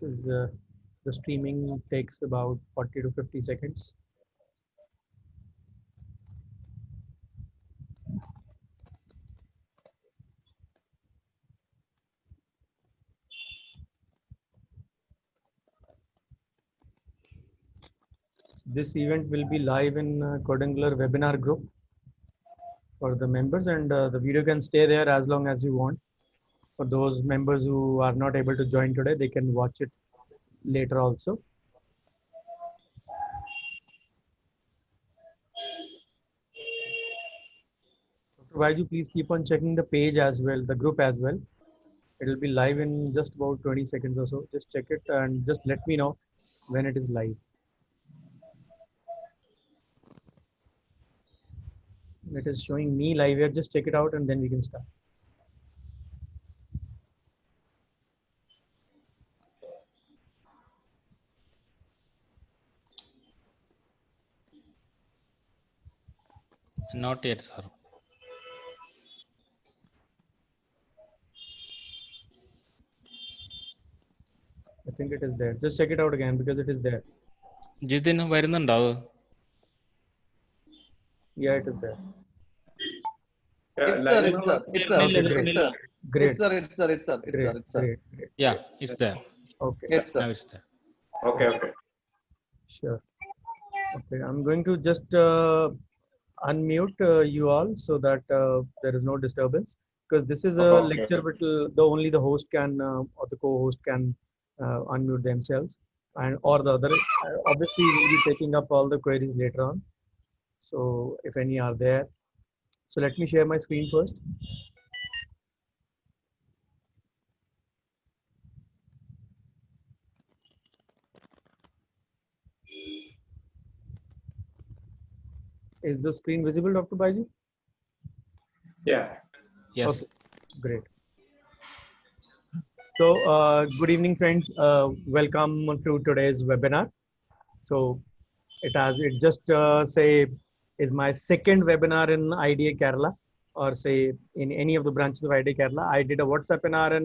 is the streaming takes about 40 to 50 seconds. This event will be live in Codangular webinar group for the members, and the video can stay there as long as you want. For those members who are not able to join today, they can watch it later also. Dr. Vaiju, please keep on checking the page as well, the group as well. It will be live in just about 20 seconds or so. Just check it and just let me know when it is live. It is showing me live here. Just check it out and then we can start. Not yet, sir. I think it is there. Just check it out again because it is there. Jithin വരുന്നുണ്ടോ അത്? Yeah, it is there. It's sir, it's sir, it's sir, Okay, great. it's sir. Great. It's sir, it's sir, it's sir, it's Great, sir, it's sir. great. Yeah, it's there. Okay, It's sir. Now it's there. Okay. sure. Okay, I'm going to just unmute you all so that there is no disturbance, because this is a Okay. lecture but only the host can or the co-host can unmute themselves, and or the other obviously we'll be taking up all the queries later on, so if any are there. So let me share my screen first. Is the screen visible, Dr. Baiju? Yeah. Yes. Okay, great. So good evening, friends. Welcome to today's webinar. So it just say is my second webinar in IDA Kerala, or say in any of the branches of IDA Kerala. I did a WhatsApp webinar in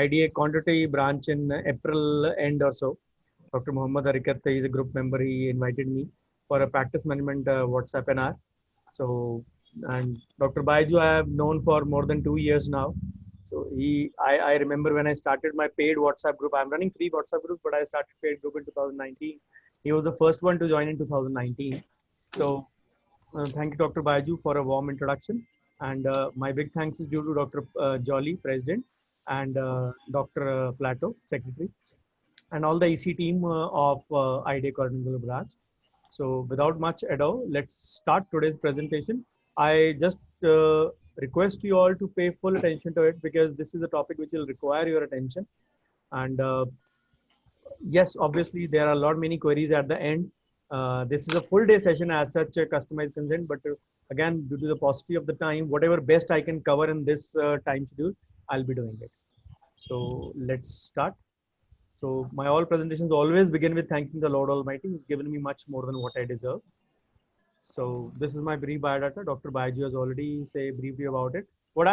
IDA Quantity branch in April end or so. Dr. Muhammad Arikat is a group member. He invited me for a practice management WhatsApp webinar. So, and Dr. Baiju I have known for more than 2 years now. So I remember when I started my paid WhatsApp group. I'm running 3 WhatsApp groups, but I started paid group in 2019. He was the first one to join in 2019. So thank you, Dr. Baiju, for a warm introduction. And my big thanks is due to Dr. Jolly, President, and Dr. Plato, Secretary, and all the EC team of IDA Coordinator branch. So without much ado, let's start today's presentation. I just request you all to pay full attention to it, because this is a topic which will require your attention. And yes, obviously there are a lot many queries at the end. This is a full day session as such, customized consent, but again, due to the paucity of the time, whatever best I can cover in this time schedule, I'll be doing it. So let's start. So my all presentations always begin with thanking the Lord Almighty, who's given me much more than what I deserve. So this is my brief biodata. Dr. Baiju has already say briefly about it. What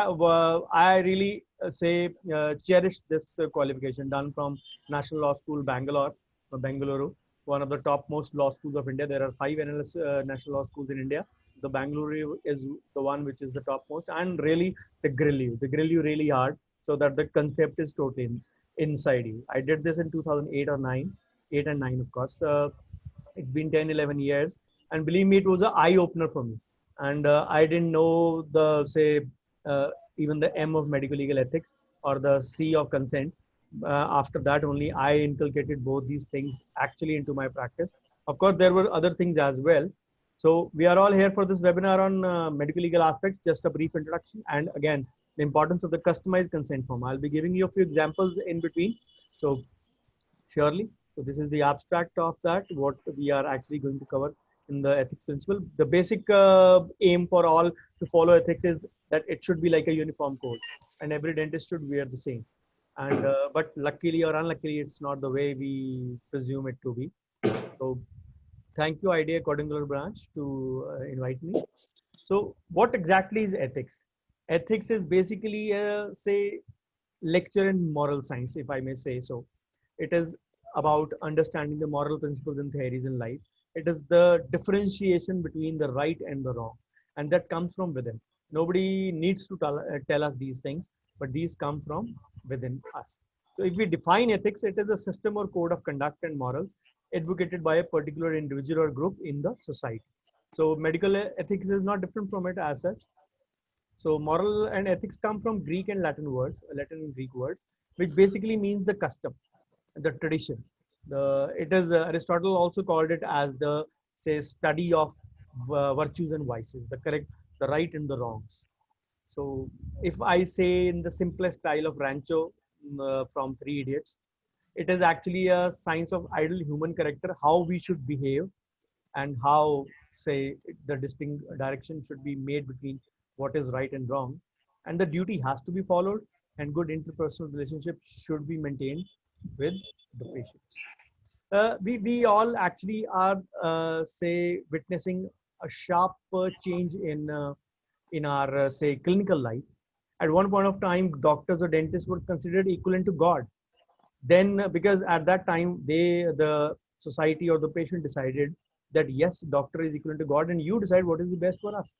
I really cherish this qualification done from National Law School, Bangalore, Bengaluru, one of the topmost law schools of India. There are 5 NLS national law schools in India. The Bangalore is the one which is the topmost, and really they grill you really hard, so that the concept is totally inside you. I did this in 2008 or 9, 8 and 9, of course. It's been 10, 11 years. And believe me, it was an eye opener for me. And I didn't know the, say, even the M of medical legal ethics or the C of consent. After that, only I inculcated both these things actually into my practice. Of course, there were other things as well. So we are all here for this webinar on medical legal aspects, just a brief introduction. And again, the importance of the customized consent form. I'll be giving you a few examples in between. So surely, so this is the abstract of that, what we are actually going to cover in the ethics principle. The basic aim for all to follow ethics is that it should be like a uniform code, and every dentist should wear the same. And but luckily or unluckily, it's not the way we presume it to be. So thank you, IDA Coordinator branch, to invite me. So what exactly is ethics? Ethics is basically say lecture in moral science, if I may say so. It is about understanding the moral principles and theories in life. It is the differentiation between the right and the wrong, and that comes from within. Nobody needs to tell us these things, but these come from within us. So if we define ethics, it is a system or code of conduct and morals advocated by a particular individual or group in the society. So medical ethics is not different from it as such. So moral and ethics come from Greek and Latin words, Latin and Greek words, which basically means the custom, the tradition. It is Aristotle also called it as the say study of virtues and vices, the correct, the right and the wrongs. So if I say in the simplest style of Rancho from Three Idiots, it is actually a science of ideal human character, how we should behave and how say the distinct direction should be made between what is right and wrong, and the duty has to be followed, and good interpersonal relationships should be maintained with the patients. We all actually are say witnessing a sharp change in our say clinical life. At one point of time, doctors or dentists were considered equivalent to God. Then because at that time the society or the patient decided that yes, doctor is equivalent to God, and you decide what is the best for us.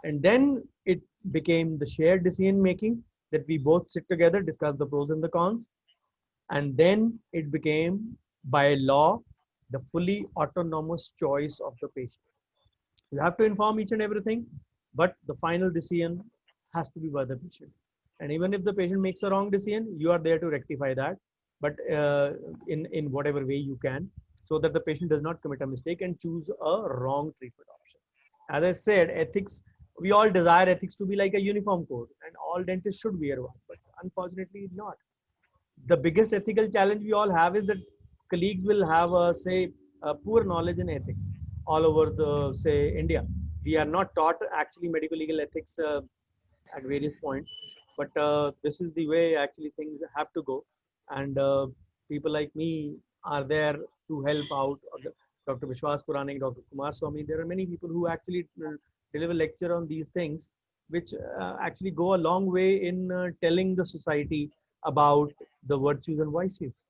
And then it became the shared decision making, that we both sit together, discuss the pros and the cons, and then it became by law the fully autonomous choice of the patient. You have to inform each and everything, but the final decision has to be by the patient. And even if the patient makes a wrong decision, you are there to rectify that, but in whatever way you can, so that the patient does not commit a mistake and choose a wrong treatment option. As I said, ethics, we all desire ethics to be like a uniform code, and all dentists should wear one, but unfortunately not. The biggest ethical challenge we all have is that colleagues will have say poor knowledge in ethics all over the say India. We are not taught actually medical legal ethics at various points, but this is the way actually things have to go, and people like me are there to help out. Dr. Vishwas Puranik, Dr. Kumar Swami, there are many people who actually deliver lecture on these things, which actually go a long way in telling the society about the virtues and vices.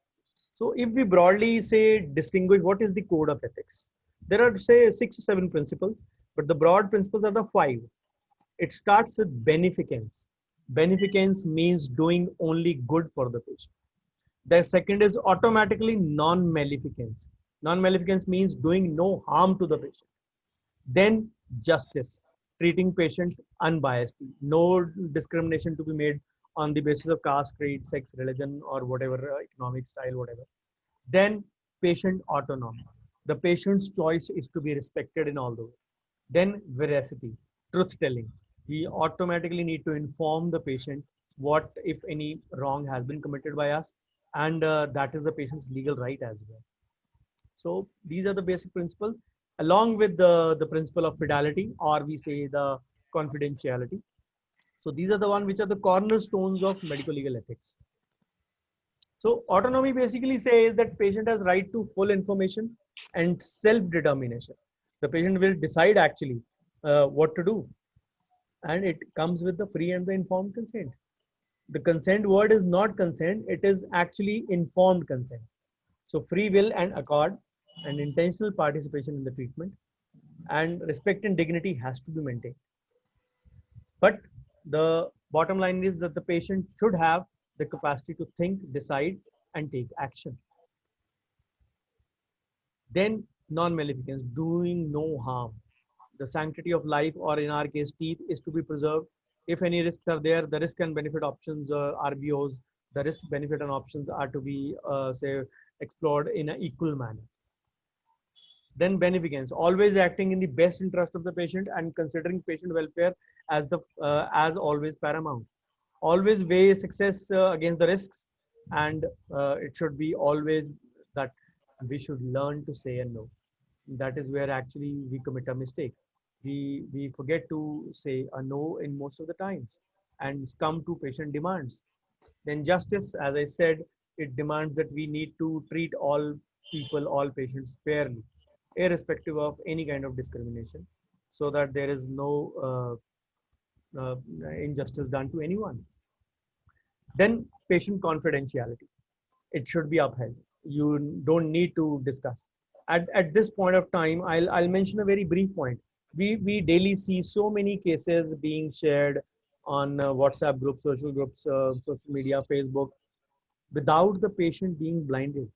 So if we broadly say distinguish what is the code of ethics, there are say 6 or 7 principles, but the broad principles are the 5. It starts with beneficence. Beneficence means doing only good for the patient. The second is automatically non-maleficence. Non-maleficence means doing no harm to the patient. Then justice, treating patient unbiasedly, no discrimination to be made on the basis of caste, creed, sex, religion, or whatever economic style, whatever. Then patient autonomy. The patient's choice is to be respected in all the way. Then veracity, truth telling. We automatically need to inform the patient what, if any, wrong has been committed by us, and that is the patient's legal right as well. So these are the basic principles, along with the principle of fidelity, or we say the confidentiality. So these are the one which are the cornerstones of medical legal ethics. So autonomy basically says that patient has right to full information and self-determination. The patient will decide actually what to do, and it comes with the free and the informed consent. The consent word is not consent, it is actually informed consent. So free will and accord and intentional participation in the treatment, and respect and dignity has to be maintained. But the bottom line is that the patient should have the capacity to think, decide, and take action. Then non-maleficence, doing no harm. The sanctity of life, or in our case teeth, is to be preserved. If any risks are there, the risk and benefit options, RBOs, the risk, benefit, and options are to be say explored in an equal manner. Then beneficence, always acting in the best interest of the patient and considering patient welfare as always paramount. Always weigh success against the risks, and it should be always that we should learn to say a no. That is where actually we commit a mistake. We forget to say a no in most of the times and come to patient demands. Then justice, as I said, it demands that we need to treat all people, all patients fairly, irrespective of any kind of discrimination, so that there is no injustice done to anyone. Then patient confidentiality. it should be upheld. You don't need to discuss. At this point of time, I'll mention a very brief point. We daily see so many cases being shared on WhatsApp groups, social media, Facebook, without the patient being blinded.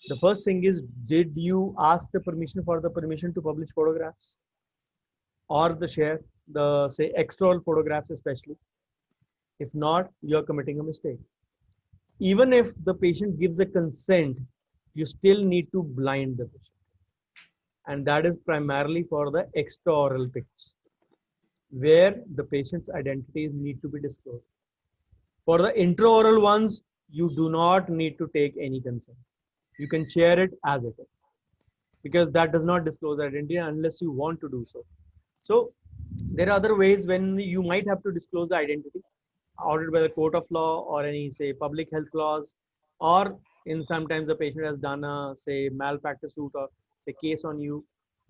The first thing is, did you ask the permission to publish photographs or the share the say external photographs especially? If not, you're committing a mistake. Even if the patient gives a consent, you still need to blind the patient. And that is primarily for the extraoral pictures, where the patient's identities need to be disclosed. For the intraoral ones, you do not need to take any consent. You can share it as it is, because that does not disclose identity unless you want to do so. So there are other ways when you might have to disclose the identity, ordered by the court of law or any say public health clause, or in sometimes the patient has done a say malpractice suit or say case on you,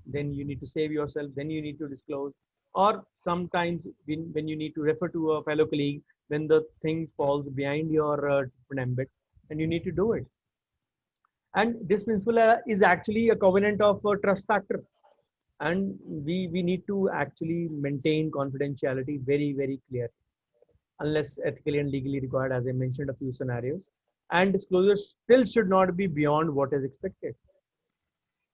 then you need to save yourself, then you need to disclose. Or sometimes when you need to refer to a fellow colleague, when the thing falls behind your ambit, and you need to do it. And this principle is actually a covenant of trust factor, and we need to actually maintain confidentiality very, very clear, unless ethically and legally required, as I mentioned a few scenarios. And disclosure still should not be beyond what is expected.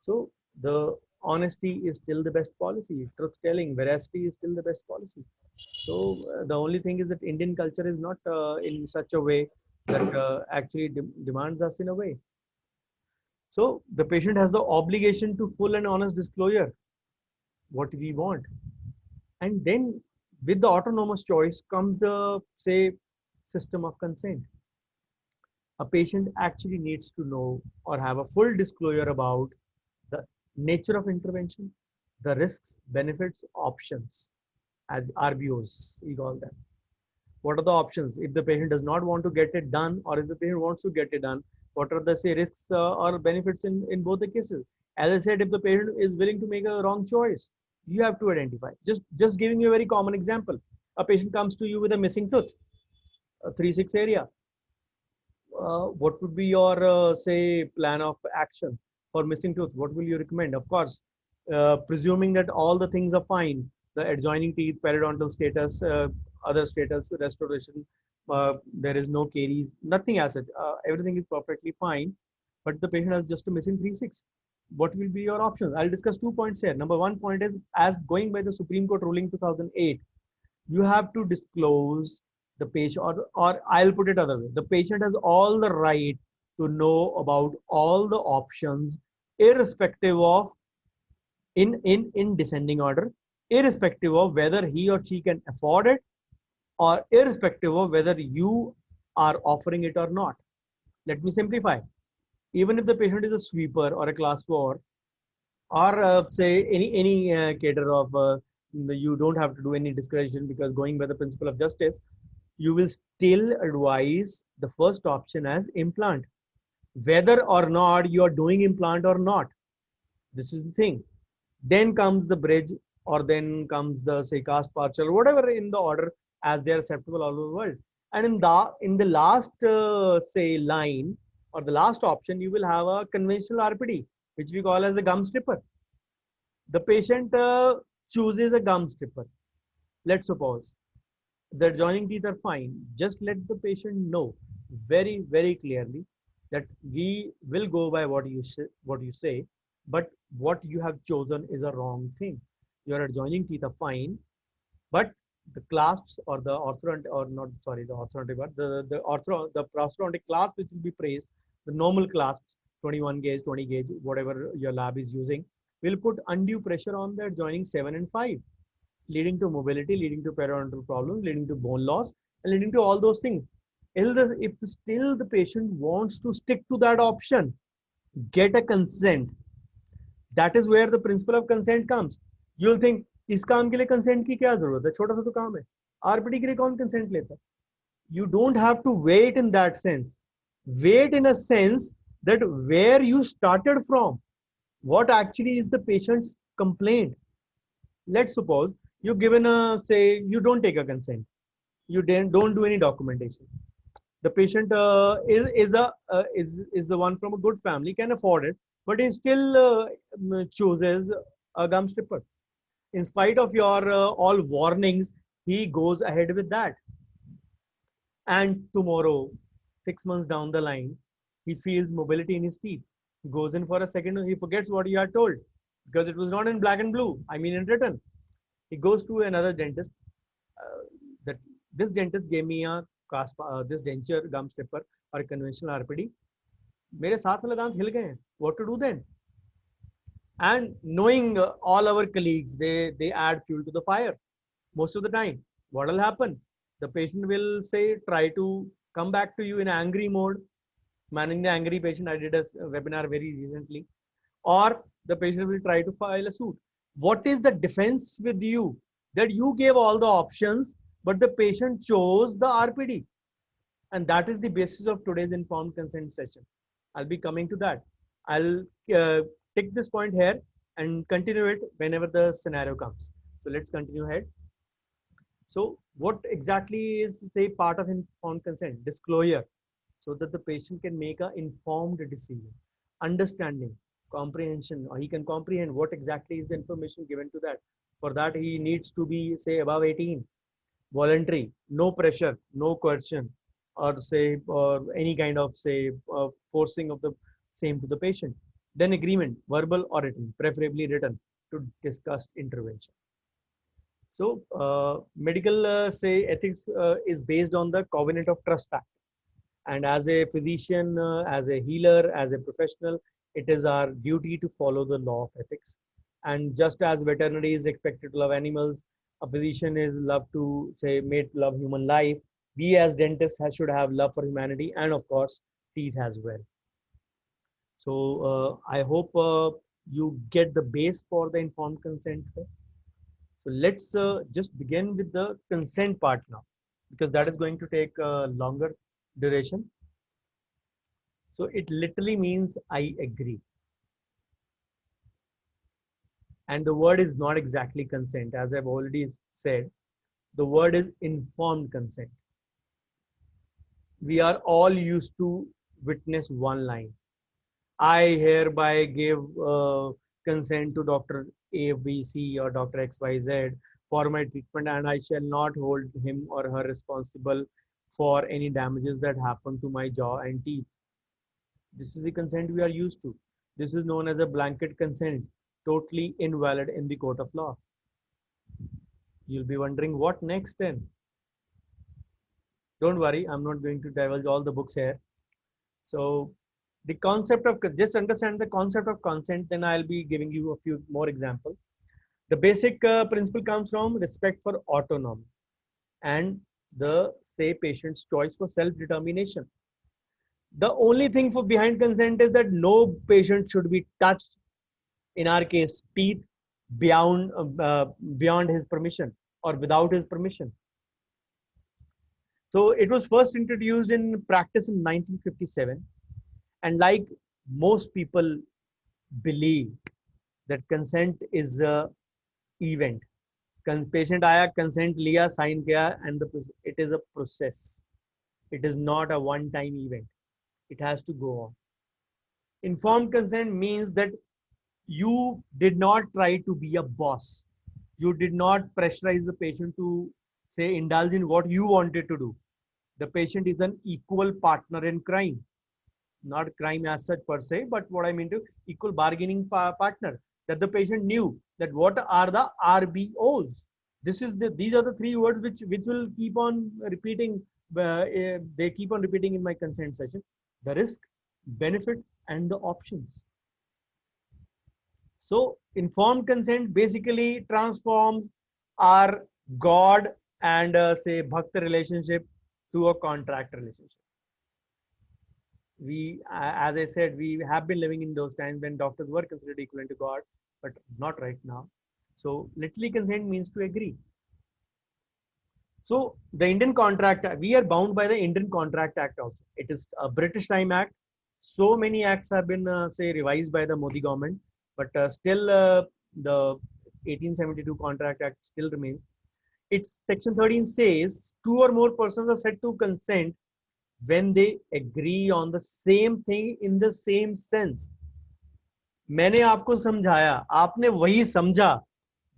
So the honesty is still the best policy. Truth telling, veracity is still the best policy. So the only thing is that Indian culture is not in such a way that actually demands us in a way. So the patient has the obligation to full and honest disclosure what we want. And then with the autonomous choice comes the say system of consent. A patient actually needs to know or have a full disclosure about the nature of intervention, the risks, benefits, options, as RBOs we call them. What are the options if the patient does not want to get it done, or if the patient wants to get it done? What are the say risks or benefits in both the cases? As I said, if the patient is willing to make a wrong choice, you have to identify. Just giving you a very common example. A patient comes to you with a missing tooth, a 3-6 area. What would be your say plan of action for missing tooth? What will you recommend? Of course, presuming that all the things are fine, the adjoining teeth, periodontal status, other status, restoration, there is no caries, nothing as such. Everything is perfectly fine, but the patient has just a missing 3-6. What will be your options? I'll discuss 2 points here. Number 1 point is, as going by the Supreme Court ruling 2008, you have to disclose the patient, or I'll put it other way. The patient has all the right to know about all the options, irrespective of, in descending order, irrespective of whether he or she can afford it, or irrespective of whether you are offering it or not. Let me simplify. Even if the patient is a sweeper or a class 4, or say any caterer of, you don't have to do any discretion, because going by the principle of justice, you will still advise the first option as implant, whether or not you are doing implant or not. This is the thing. Then comes the bridge, or then comes the say cast partial, whatever in the order as they are acceptable all over the world. And in the last say line, or the last option, you will have a conventional RPD, which we call as a gum stripper. The patient chooses a gum stripper. Let's suppose the adjoining teeth are fine. Just let the patient know very, very clearly that we will go by what you say, but what you have chosen is a wrong thing. Your adjoining teeth are fine, but the clasps, or the orthodontic, or not, sorry, the orthodontic, but the prosthodontic clasp which will be praised, the normal clasps, 21 gauge, 20 gauge, whatever your lab is using, will put undue pressure on the adjoining 7 and 5, leading to mobility, leading to periodontal problems, leading to bone loss, and leading to all those things. If still the patient wants to stick to that option, get a consent. That is where the principle of consent comes. You'll think, इस काम के लिए consent की क्या जरूरत है? छोटा सा तो काम है. RPD के लिए कौन consent लेता है? You don't have to wait in that sense. Wait in a sense that where you started from, what actually is the patient's complaint. Let's suppose you're given a, say, you don't take a consent. You don't do any documentation. The patient is the one from a good family, can afford it, but he still chooses a gum stripper. In spite of your all warnings, he goes ahead with that. And tomorrow, 6 months down the line, he feels mobility in his teeth. He goes in for a second, he forgets what he had told because it was not in black and blue. I mean, in written. He goes to another dentist. That this dentist gave me a this denture gum stripper or a conventional RPD. मेरे साथ वाले दांत हिल गए हैं. What to do then? And knowing all our colleagues, they add fuel to the fire most of the time. What will happen? The patient will say, try to come back to you in angry mode. Managing the angry patient, I did a webinar very recently. Or the patient will try to file a suit. What is the defense with you? That you gave all the options, but the patient chose the RPD. And that is the basis of today's informed consent session. I'll be coming to that. I'll take this point here and continue it whenever the scenario comes. So let's continue ahead. So what exactly is, say, part of informed consent? Disclosure, so that the patient can make an informed decision, understanding, comprehension, or he can comprehend what exactly is the information given to that. For that, he needs to be, say, above 18, voluntary, no pressure, no coercion, or say, or any kind of, say, forcing of the same to the patient. Then agreement, verbal or written, preferably written, to discuss intervention. So medical, say, ethics is based on the covenant of trust act. And as a physician, as a healer, as a professional, it is our duty to follow the law of ethics. And just as veterinary is expected to love animals, a physician is love to, say, made to love human life. We as dentists should have love for humanity and, of course, teeth as well. So I hope you get the base for the informed consent. So let's just begin with the consent part now, because that is going to take a longer duration. So it literally means I agree. And the word is not exactly consent. As I've already said, the word is informed consent. We are all used to witness one line. I hereby give consent to Dr. ABC or Dr. XYZ for my treatment, and I shall not hold him or her responsible for any damages that happen to my jaw and teeth. This is the consent we are used to. This is known as a blanket consent, totally invalid in the court of law. You'll be wondering what next then? Don't worry, I'm not going to divulge all the books here. So the concept of, just understand the concept of consent, then I'll be giving you a few more examples. The basic principle comes from respect for autonomy and the, say, patient's choice for self-determination. The only thing for behind consent is that no patient should be touched, in our case, teeth, beyond his permission or without his permission. So it was first introduced in practice in 1957. And like most people believe that consent is a event. Patient aaya, consent liya, sign kiya, and it is a process. It is not a one-time event. It has to go on. Informed consent means that you did not try to be a boss. You did not pressurize the patient to, say, indulge in what you wanted to do. The patient is an equal partner in crime. Not crime as such per se, but what I mean to equal bargaining partner. That the patient knew that what are the RBOs. These are the three words which will keep on repeating. They keep on repeating in my consent session: the risk, benefit, and the options. So informed consent basically transforms our God and say Bhakta relationship to a contract relationship. We, as I said, we have been living in those times when doctors were considered equivalent to God, but not right now. So literally consent means to agree. So the Indian Contract, we are bound by the Indian Contract Act also. It is a British Time Act. So many acts have been, say, revised by the Modi government, but still the 1872 Contract Act still remains. Its section 13 says 2 or more persons are said to consent when they agree on the same thing in the same sense. मैंने आपको समझाया, आपने वही समझा.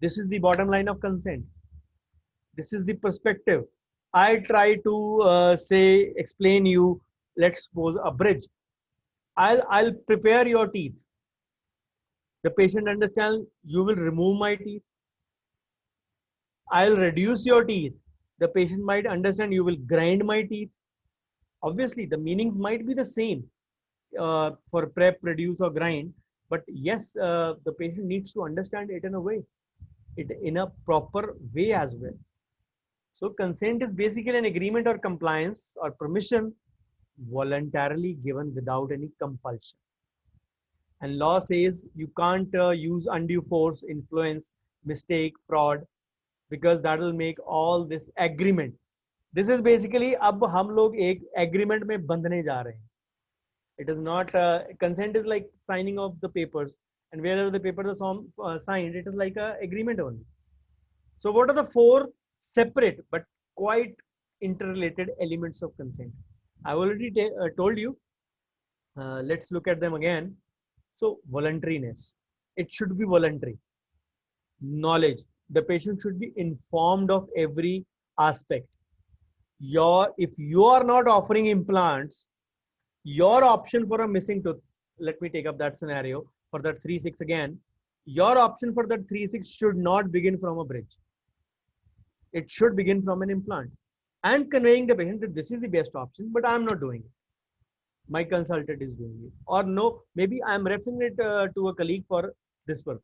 This is the bottom line of consent. This is the perspective. I try to say, explain you, let's suppose a bridge. I'll prepare your teeth. The patient understands, you will remove my teeth. I'll reduce your teeth. The patient might understand, you will grind my teeth. Obviously, the meanings might be the same for prep, reduce, or grind. But yes, the patient needs to understand it in a way, in a proper way as well. So consent is basically an agreement or compliance or permission voluntarily given without any compulsion. And law says you can't use undue force, influence, mistake, fraud, because that will make all this agreement. This is basically अब हम लोग एक agreement में बंधने जा रहे हैं. It is not consent is like signing of the papers, and wherever the papers are signed, it is like a agreement only. So what are the four separate but quite interrelated elements of consent? I already told you. Let's look at them again. So voluntariness, it should be voluntary. Knowledge, the patient should be informed of every aspect. If you are not offering implants, your option for a missing tooth, let me take up that scenario for that 3-6 again. Your option for that 3-6 should not begin from a bridge. It should begin from an implant and conveying the patient that this is the best option, but I'm not doing it. My consultant is doing it. Or no, maybe I'm referring it to a colleague for this purpose.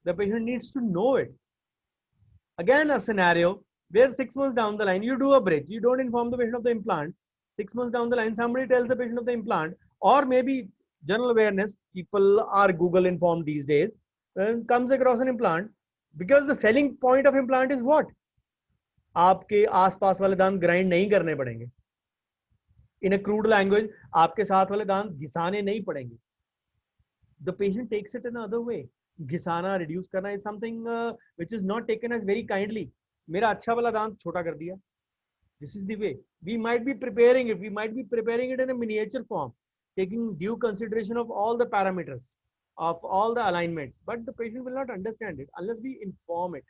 The patient needs to know it. Again, a scenario where 6 months down the line, you do a bridge. You don't inform the patient of the implant. 6 months down the line, somebody tells the patient of the implant, or maybe general awareness, people are Google informed these days, comes across an implant, because the selling point of implant is what? आपके आसपास वाले दांत grind नहीं करने पड़ेंगे. In a crude language, आपके साथ वाले दांत घिसाने नहीं पड़ेंगे. The patient takes it another way. घिसाना, reduce करना is something which is not taken as very kindly. मेरा अच्छा वाला दांत छोटा कर दिया. This is the way. We might be preparing it. We might be preparing it in a miniature form, taking due consideration of all the parameters, of all the alignments. But the patient will not understand it unless we inform it.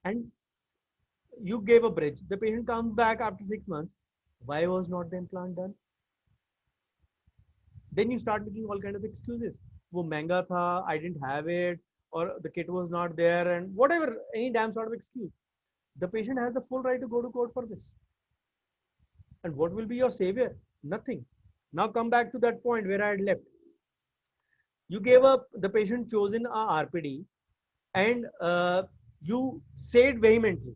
And you gave a bridge. The patient comes back after 6 months. Why was not the implant done? Then you start making all kind of excuses. वो महंगा था, I didn't have it, or the kit was not there, and whatever, any damn sort of excuse. The patient has the full right to go to court for this. And what will be your savior? Nothing. Now come back to that point where I had left. You gave up, the patient chosen a RPD, and you said vehemently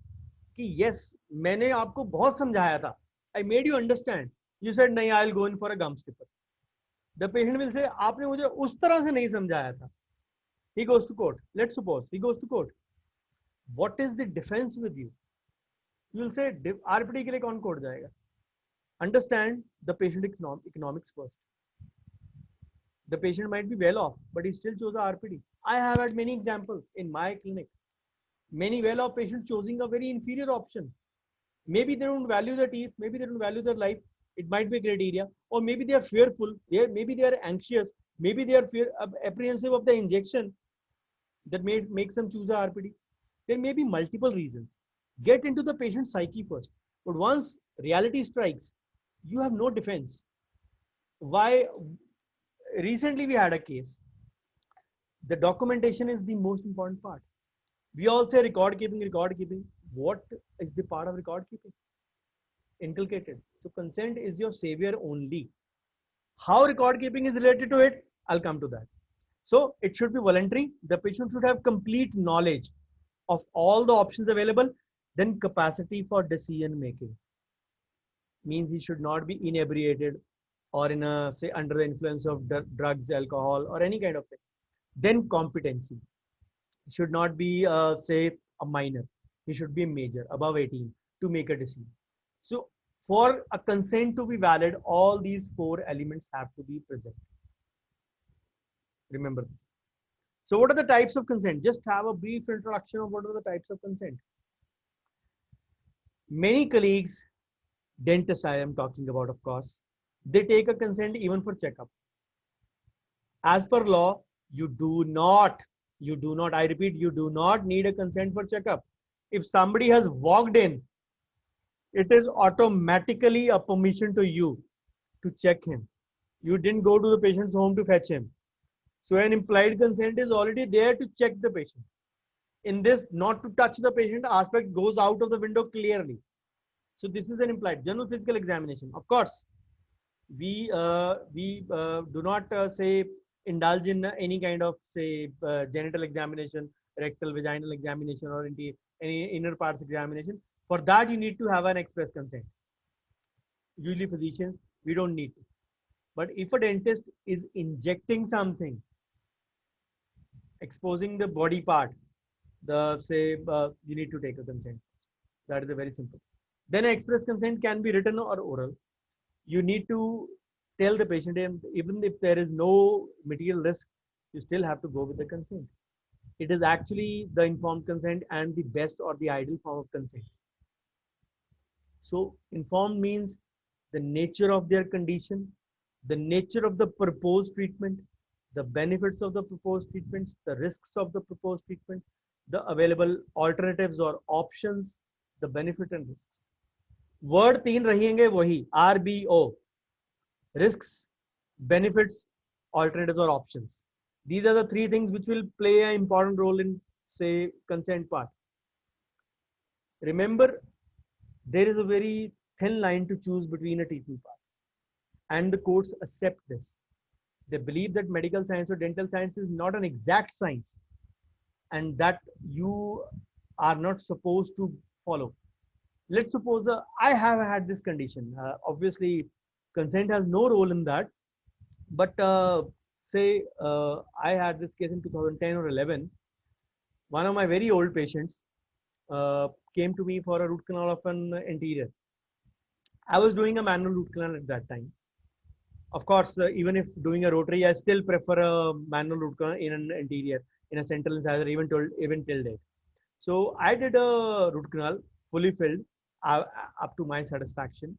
कि yes, मैंने आपको बहुत समझाया था. I made you understand. You said नहीं, I'll go in for a gum stipper. The patient will say, आपने मुझे उस तरह से नहीं समझाया था. He goes to court. Let's suppose he goes to court. What is the defense with you? You will say RPT के लिए कौन court जाएगा? Understand the patient economics first. The patient might be well off, but he still chose a RPT. I have had many examples in my clinic. Many well off patients choosing a very inferior option. Maybe they don't value their teeth, maybe they don't value their life. It might be a criteria, or maybe they are fearful. Maybe they are anxious. Maybe they are apprehensive of the injection that makes them choose a RPT. There may be multiple reasons. Get into the patient's psyche first. But once reality strikes, you have no defense. Why? Recently we had a case. The documentation is the most important part. We all say record keeping, record keeping. What is the part of record keeping? Inculcated. So consent is your savior only. How record keeping is related to it, I'll come to that. So it should be voluntary. The patient should have complete knowledge of all the options available. Then capacity for decision making. Means he should not be inebriated or in a, say, under the influence of drugs, alcohol, or any kind of thing. Then competency. He should not be, say, a minor. He should be a major, above 18, to make a decision. So for a consent to be valid, all these four elements have to be present. Remember this. So what are the types of consent? Just have a brief introduction of what are the types of consent. Many colleagues Dentist I am talking about, of course. They take a consent even for checkup. As per law, you do not, I repeat, you do not need a consent for checkup. If somebody has walked in, it is automatically a permission to you to check him. You didn't go to the patient's home to fetch him. So an implied consent is already there to check the patient. In this not to touch the patient aspect goes out of the window clearly. So this is an implied general physical examination. Of course, we do not say indulge in any kind of say genital examination, rectal, vaginal examination, or any inner parts examination. For that, you need to have an express consent. Usually, physicians, we don't need to. But if a dentist is injecting something, exposing the body part, you need to take a consent. That is a very simple. Then an express consent can be written or oral. You need to tell the patient, and even if there is no material risk, you still have to go with the consent. It is actually the informed consent and the best or the ideal form of consent. So informed means the nature of their condition, the nature of the proposed treatment, the benefits of the proposed treatments, the risks of the proposed treatment, the available alternatives or options, the benefit and risks. Word तीन रहेंगे वही RBO, risks, benefits, alternatives or options. These are the three things which will play an important role in say consent part. Remember, there is a very thin line to choose between a treatment part, and the courts accept this. They believe that medical science or dental science is not an exact science, and that you are not supposed to follow. Let's suppose I have had this condition. Obviously, consent has no role in that, but say I had this case in 2010 or 11. One of my very old patients came to me for a root canal of an anterior. I was doing a manual root canal at that time. Of course, even if doing a rotary, I still prefer a manual root canal in an anterior, in a central incisor, even till date. So I did a root canal, fully filled, up to my satisfaction.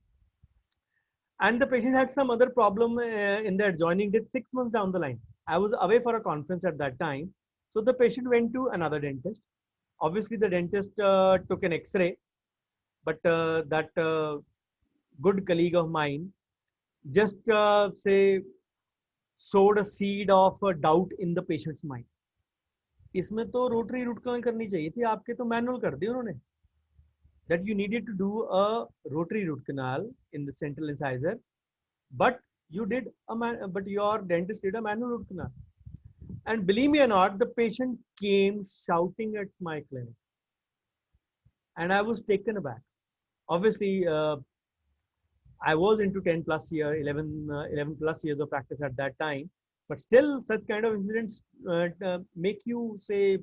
And the patient had some other problem in the adjoining teeth 6 months down the line. I was away for a conference at that time. So the patient went to another dentist. Obviously, the dentist took an X-ray, but that good colleague of mine just say sowed a seed of doubt in the patient's mind. इसमें तो rotary root canal करनी चाहिए थी, आपके तो manual कर दी उन्होंने. That you needed to do a rotary root canal in the central incisor, but your dentist did a manual root canal. And believe me or not, the patient came shouting at my clinic, and I was taken aback. Obviously, I was into 10 plus year, 11 plus years of practice at that time, but still such kind of incidents make you say,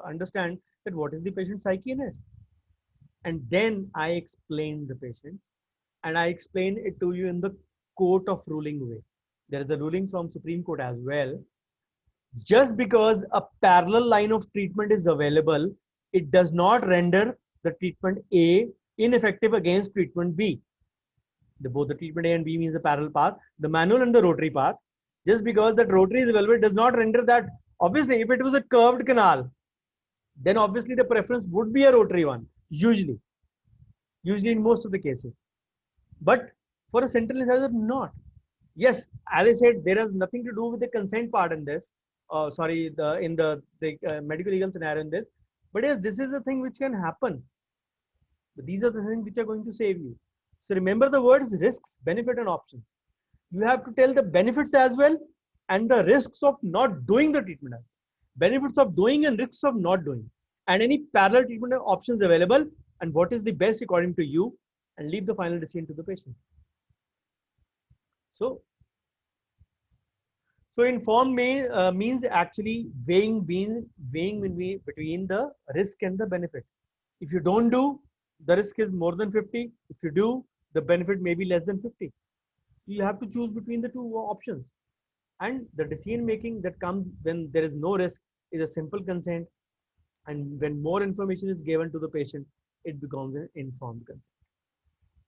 understand that what is the patient's psyche in it. And then I explained the patient, and I explained it to you in the court of ruling way. There is a ruling from Supreme Court as well. Just because a parallel line of treatment is available, it does not render the treatment A ineffective against treatment B. Both the treatment A and B means the parallel path, the manual and the rotary path. Just because that rotary is available, it does not render that. Obviously, if it was a curved canal, then obviously the preference would be a rotary one. Usually in most of the cases, but for a central incisor, not. Yes, as I said, there has nothing to do with the consent part in this. In the say, medical legal scenario in this. But yes, this is a thing which can happen. But these are the things which are going to save you. So remember the words risks, benefit, and options. You have to tell the benefits as well and the risks of not doing the treatment. Benefits of doing and risks of not doing. And any parallel treatment options available, and what is the best according to you, and leave the final decision to the patient. So informed means actually weighing between the risk and the benefit. If you don't do, the risk is more than 50. If you do, the benefit may be less than 50. You have to choose between the two options. And the decision making that comes when there is no risk is a simple consent. And when more information is given to the patient, it becomes an informed consent.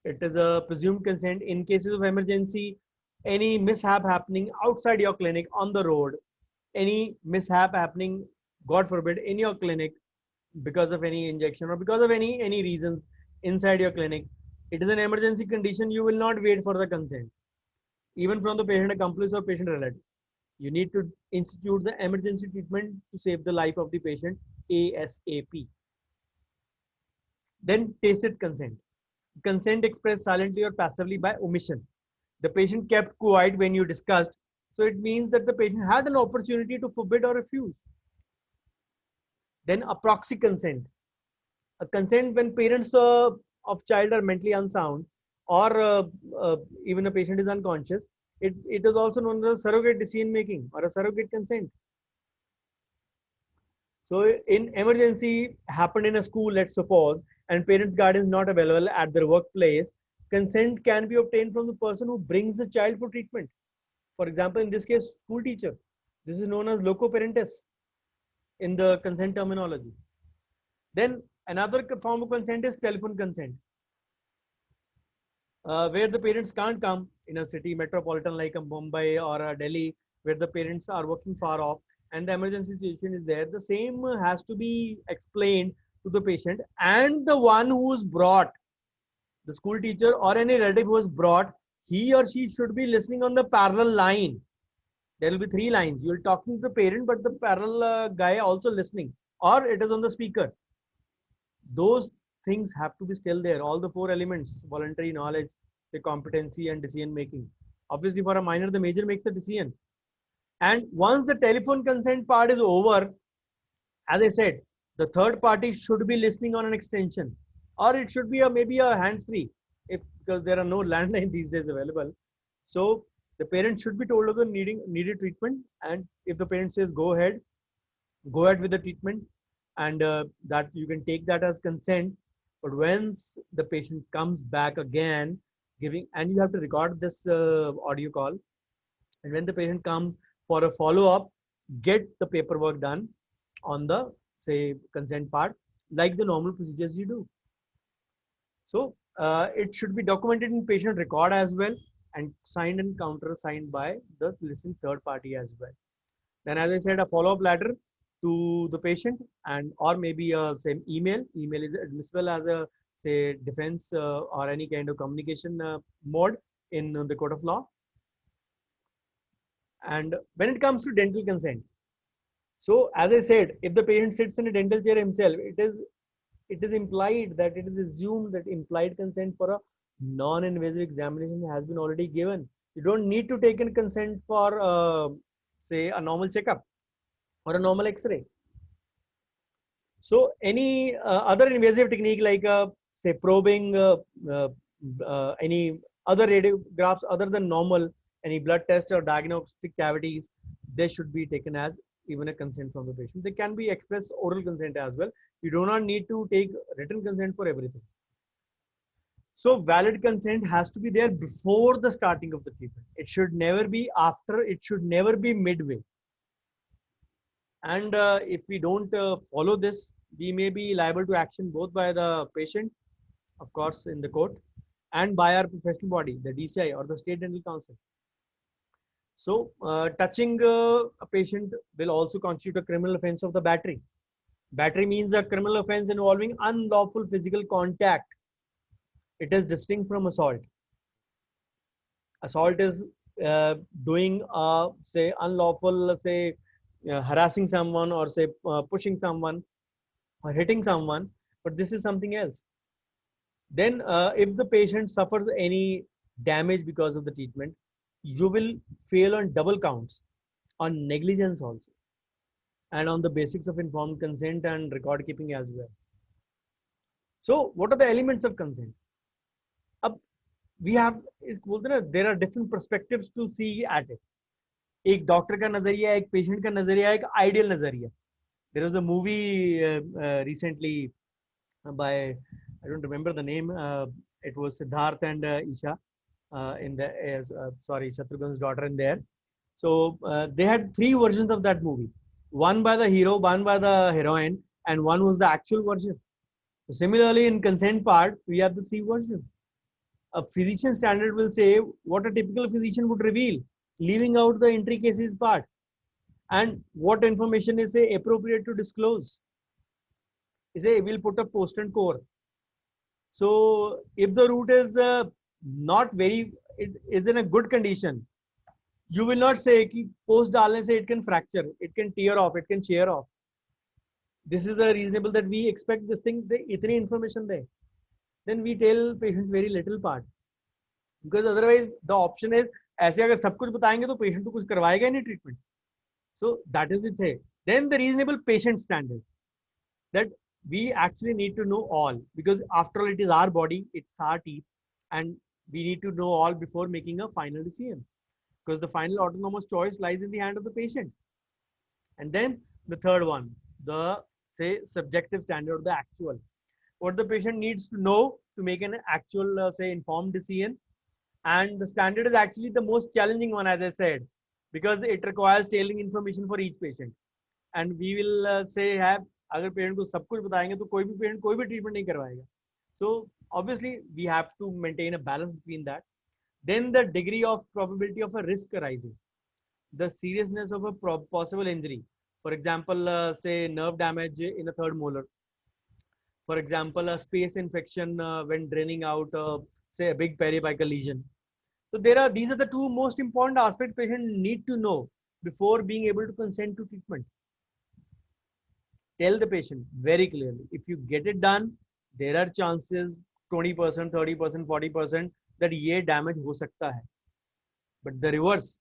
It is a presumed consent in cases of emergency, any mishap happening outside your clinic on the road, any mishap happening, God forbid, in your clinic because of any injection or because of any reasons inside your clinic. It is an emergency condition. You will not wait for the consent, even from the patient accomplice or patient relative. You need to institute the emergency treatment to save the life of the patient ASAP. Then tacit consent. Consent expressed silently or passively by omission. The patient kept quiet when you discussed, so it means that the patient had an opportunity to forbid or refuse. Then a proxy consent. A consent when parents of child are mentally unsound or even a patient is unconscious. It is also known as surrogate decision making or a surrogate consent. So in emergency happened in a school, let's suppose, and parents guardians not available at their workplace, consent can be obtained from the person who brings the child for treatment. For example, in this case, school teacher. This is known as loco parentis in the consent terminology. Then another form of consent is telephone consent, where the parents can't come in a city metropolitan like a Mumbai or a Delhi, where the parents are working far off and the emergency situation is there. The same has to be explained to the patient, and the one who is brought, the school teacher or any relative who is brought, he or she should be listening on the parallel line. There will be 3 lines. You will talking to the parent, but the parallel guy also listening, or it is on the speaker. Those things have to be still there. All the 4 elements: voluntary knowledge, the competency, and decision making. Obviously, for a minor, the major makes the decision. And once the telephone consent part is over, as I said, the third party should be listening on an extension, or it should be maybe a hands-free, because there are no landline these days available. So the parent should be told of the needed treatment, and if the parent says go ahead with the treatment, and that you can take that as consent. But once the patient comes back again, and you have to record this audio call, and when the patient comes for a follow-up, get the paperwork done on the consent part, like the normal procedures you do. So it should be documented in patient record as well, and signed and countersigned by the listening third party as well. Then, as I said, a follow-up letter to the patient, and or maybe a email. Email is admissible as a defense or any kind of communication mode in the court of law. And when it comes to dental consent, so as I said, if the patient sits in a dental chair himself, it is implied that it is assumed that implied consent for a non-invasive examination has been already given. You don't need to take in consent for a normal checkup or a normal X-ray. So any other invasive technique like probing, any other radiographs other than normal, any blood test or diagnostic cavities, they should be taken as even a consent from the patient. They can be express oral consent as well. You do not need to take written consent for everything. So valid consent has to be there before the starting of the treatment. It should never be after. It should never be midway. And if we don't follow this, we may be liable to action both by the patient, of course, in the court, and by our professional body, the DCI or the State Dental Council. So touching a patient will also constitute a criminal offense of the battery. Battery means a criminal offense involving unlawful physical contact. It is distinct from assault. Assault is doing unlawful, harassing someone, or pushing someone or hitting someone, but this is something else. Then if the patient suffers any damage because of the treatment, you will fail on double counts, on negligence also, and on the basics of informed consent and record keeping as well. So what are the elements of consent? We have, there are different perspectives to see at it. एक doctor का नजरिया, एक patient का नजरिया, एक ideal नजरिया. There was a movie recently by, I don't remember the name. It was Siddharth and Isha in the Shatrughn's daughter in there. So they had 3 versions of that movie. One by the hero, one by the heroine, and one was the actual version. So similarly, in consent part, we have the 3 versions. A physician standard will say what a typical physician would reveal, leaving out the intricacies part, and what information is say appropriate to disclose. Say we'll put a post and core. So if the root is not very, it is in a good condition, you will not say कि post डालने से it can fracture, it can tear off, it can shear off. This is the reasonable that we expect this thing, इतनी information they. Then we tell patients very little part, because otherwise the option is ऐसे अगर सब कुछ बताएंगे तो patient तो कुछ करवाएगा ही नहीं treatment. So that is the thing. Then the reasonable patient standard, that we actually need to know all, because after all it is our body, it's our teeth, and we need to know all before making a final decision, because the final autonomous choice lies in the hand of the patient. And then the third one, the say subjective standard, the actual, what the patient needs to know to make an actual say informed decision. And the standard is actually the most challenging one, as I said, because it requires tailoring information for each patient. And we will say have, अगर patient को सब कुछ बताएंगे तो कोई भी patient कोई भी ट्रीटमेंट नहीं करवाएगा. So obviously we have to maintain a balance between that. Then the degree of probability of a risk arising, the seriousness of a possible injury. For example, say nerve damage in a third molar. For example, a space infection when draining out, say a big periapical lesion. So these are the two most important aspects patient need to know before being able to consent to treatment. Tell the patient very clearly, if you get it done, there are chances 20%, 30%, 40% that ये damage हो सकता है. But the reverse,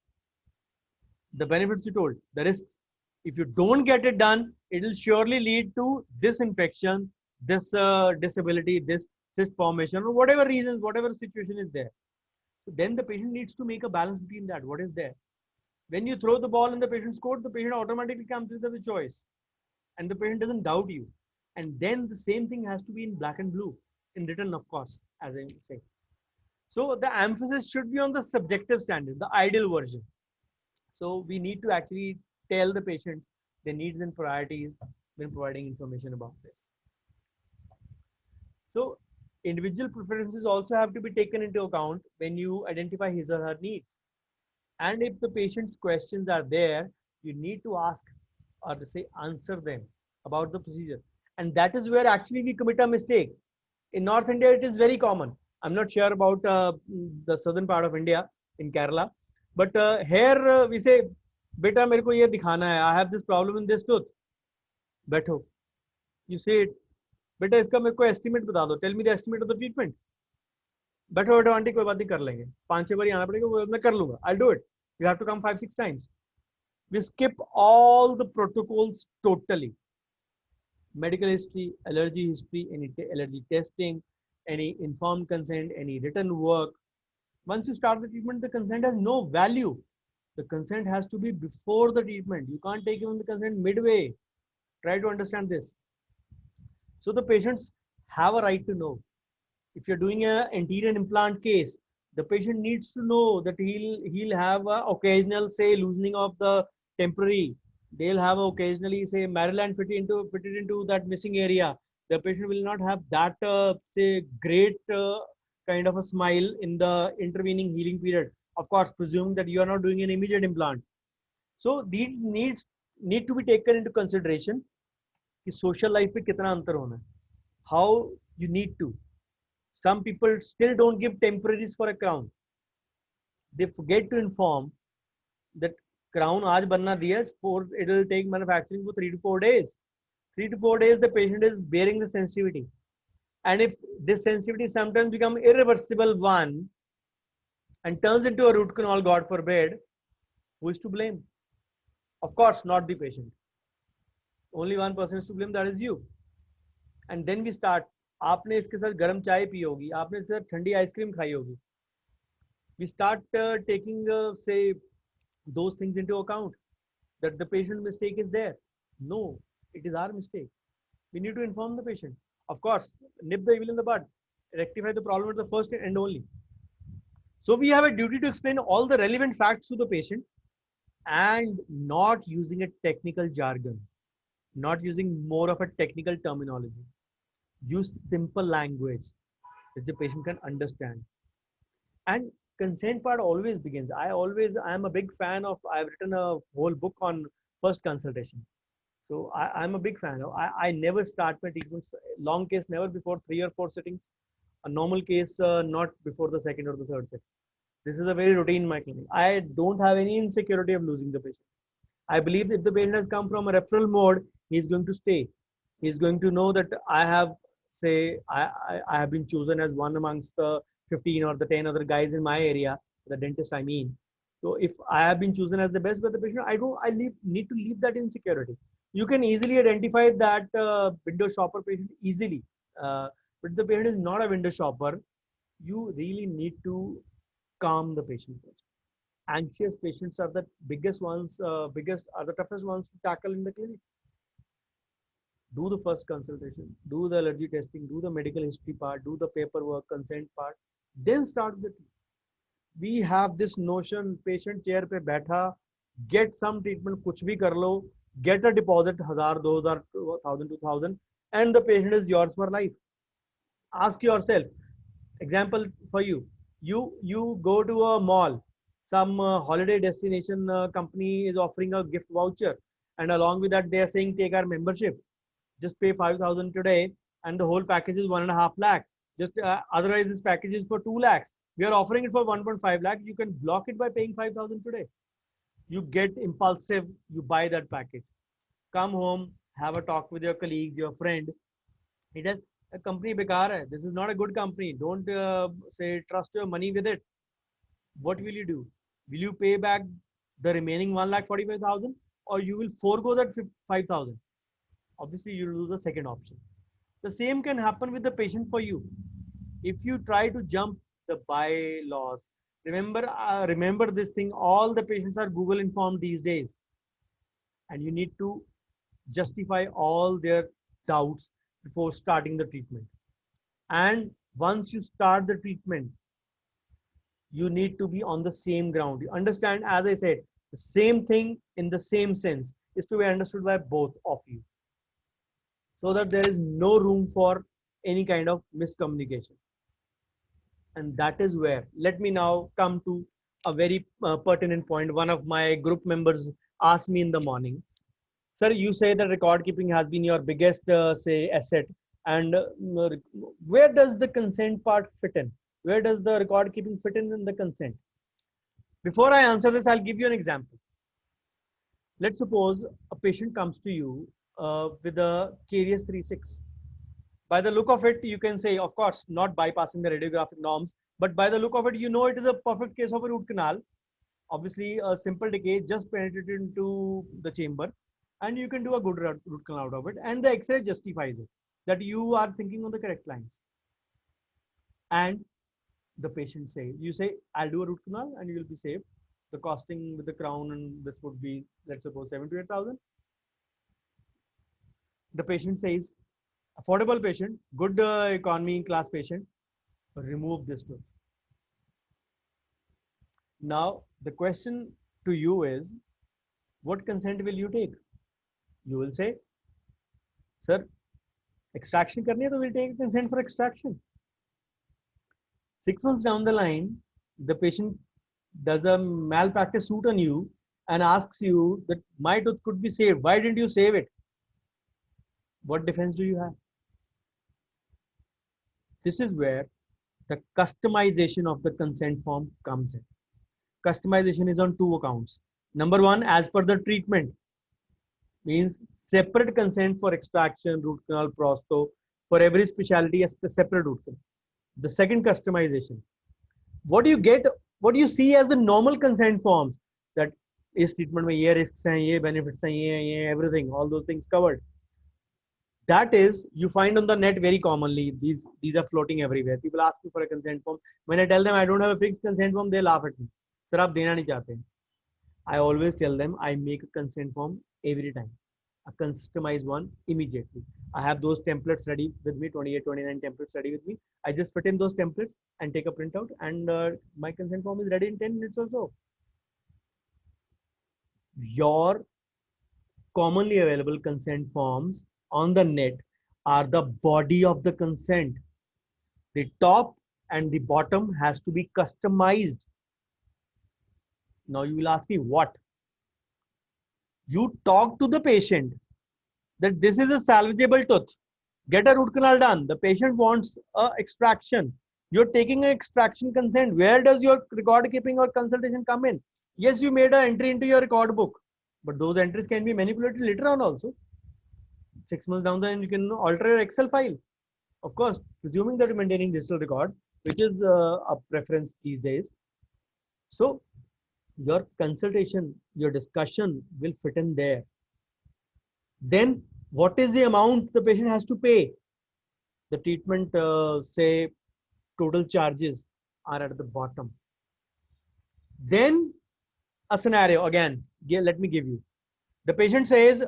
the benefits you told, the risks, if you don't get it done, it will surely lead to this infection, this disability, this cyst formation, or whatever reasons, whatever situation is there. So then the patient needs to make a balance between that. What is there? When you throw the ball in the patient's court, the patient automatically comes with the choice, and the patient doesn't doubt you. And then the same thing has to be in black and blue, in written, of course, as I say. So the emphasis should be on the subjective standard, the ideal version. So we need to actually tell the patients their needs and priorities when providing information about this. So individual preferences also have to be taken into account when you identify his or her needs. And if the patient's questions are there, you need to ask or to say answer them about the procedure. And that is where actually we commit a mistake. In North India, it is very common. I'm not sure about the southern part of India, in Kerala. But here we say, beta mere ko ye dikhana hai, I have this problem in this tooth. Baitho. You say, beta iska mere ko estimate bata do. Tell me the estimate of the treatment. Baitho baitho aunty koi baat nahi kar lenge. 5-6 बार आना पड़ेगा, वो मैं कर लूँगा. I'll do it. You have to come 5-6 times. We skip all the protocols totally. Medical history, allergy history, any allergy testing, any informed consent, any written work. Once you start the treatment, the consent has no value. The consent has to be before the treatment. You can't take even the consent midway. Try to understand this. So the patients have a right to know. If you're doing an anterior implant case, the patient needs to know that he'll have a occasional say loosening of the temporary. They'll have occasionally say Maryland fitted into that missing area. The patient will not have that say great kind of a smile in the intervening healing period. Of course, presuming that you are not doing an immediate implant. So these needs need to be taken into consideration. कि social life पे कितना अंतर होना है. How you need to. Some people still don't give temporaries for a crown. They forget to inform that crown आज बनना दिया, it will take manufacturing for 3 to 4 days. 3 to 4 days the patient is bearing the sensitivity. And if this sensitivity sometimes become irreversible one and turns into a root canal, God forbid, who is to blame? Of course, not the patient. Only one person is to blame, that is you. And then we start. आपने इसके साथ गर्म चाय P होगी, आपने इसके साथ ठंडी आइसक्रीम खाई होगी. We start taking say those things into account, that the patient mistake is there. No, it is our mistake. We need to inform the patient. Of course, nip the evil in the bud, rectify the problem at the first and only. So we have a duty to explain all the relevant facts to the patient and not using a technical jargon, not using more of a technical terminology. Use simple language that the patient can understand. And consent part always begins. I'm a big fan of, I've written a whole book on first consultation. So I'm a big fan of, I never start my treatments, long case never before 3 or 4 sittings, a normal case not before the second or the third sitting. This is a very routine in my clinic. I don't have any insecurity of losing the patient. I believe if the patient has come from a referral mode, he's going to stay. He's going to know that I have, say, I have been chosen as one amongst the 15 or the 10 other guys in my area, the dentist, I mean. So if I have been chosen as the best by the patient, need to leave that insecurity. You can easily identify that window shopper patient easily. But the patient is not a window shopper. You really need to calm the patient first. Anxious patients are the biggest ones, are the toughest ones to tackle in the clinic. Do the first consultation, do the allergy testing, do the medical history part, do the paperwork, consent part, then start the treatment. We have this notion, patient chair pe baitha, get some treatment, kuch bhi kar lo, get a deposit, 1000, 2000, 2000, and the patient is yours for life. Ask yourself, example for you, you go to a mall, some holiday destination company is offering a gift voucher, and along with that they are saying take our membership, just pay 5000 today and the whole package is 1.5 lakh, just otherwise this package is for 2 lakhs, we are offering it for 1.5 lakh, you can block it by paying 5000 today. You get impulsive, you buy that package, come home, have a talk with your colleagues, your friend, it has a company bekar hai. This is not a good company. Don't say trust your money with it. What will you do? Will you pay back the remaining 1,45,000 or you will forego that 5,000? Obviously, you will do the second option. The same can happen with the patient for you. If you try to jump the bylaws, remember this thing. All the patients are Google informed these days, and you need to justify all their doubts before starting the treatment. And once you start the treatment, you need to be on the same ground. You understand, as I said, the same thing in the same sense is to be understood by both of you, so that there is no room for any kind of miscommunication. And that is where, let me now come to a very pertinent point. One of my group members asked me in the morning, sir, you say that record keeping has been your biggest, say, asset. And where does the consent part fit in? Where does the record keeping fit in the consent? Before I answer this, I'll give you an example. Let's suppose a patient comes to you with a caries 3-6. By the look of it, you can say, of course, not bypassing the radiographic norms, but by the look of it, you know it is a perfect case of a root canal. Obviously, a simple decay just penetrated into the chamber, and you can do a good root canal out of it, and the X-ray justifies it, that you are thinking on the correct lines. And the patient say, you say, I'll do a root canal and you will be saved. The costing with the crown and this would be, let's suppose, 7,000 to 8,000. The patient says, affordable patient, good economy class patient, remove this tooth. Now, the question to you is, what consent will you take? You will say, sir, extraction karni hai, so we'll take consent for extraction. 6 months down the line, the patient does a malpractice suit on you and asks you that my tooth could be saved. Why didn't you save it? What defense do you have? This is where the customization of the consent form comes in. Customization is on 2 accounts. Number 1, as per the treatment, means separate consent for extraction, root canal, prosto, for every specialty, a separate root canal. The second, customization. What do you get? What do you see as the normal consent forms? That is treatment mein ye risks hain, ye benefits hain, ye everything, all those things covered. That is, you find on the net very commonly. These are floating everywhere. People ask me for a consent form. When I tell them I don't have a fixed consent form, they laugh at me. Sir, aap dena nahi chahte. I always tell them I make a consent form every time. A customized one immediately. I have those templates ready with me, 28, 29 templates ready with me. I just fit in those templates and take a printout, and my consent form is ready in 10 minutes or so. Your commonly available consent forms on the net are the body of the consent. The top and the bottom has to be customized. Now you will ask me what? You talk to the patient that this is a salvageable tooth. Get a root canal done. The patient wants a extraction. You're taking an extraction consent. Where does your record keeping or consultation come in? Yes, you made an entry into your record book, but those entries can be manipulated later on also. 6 months down the line, you can alter your Excel file. Of course, presuming that you're maintaining digital records, which is a preference these days. So your consultation, your discussion will fit in there. Then what is the amount the patient has to pay? The treatment, say, total charges are at the bottom. Then a scenario again, let me give you. The patient says,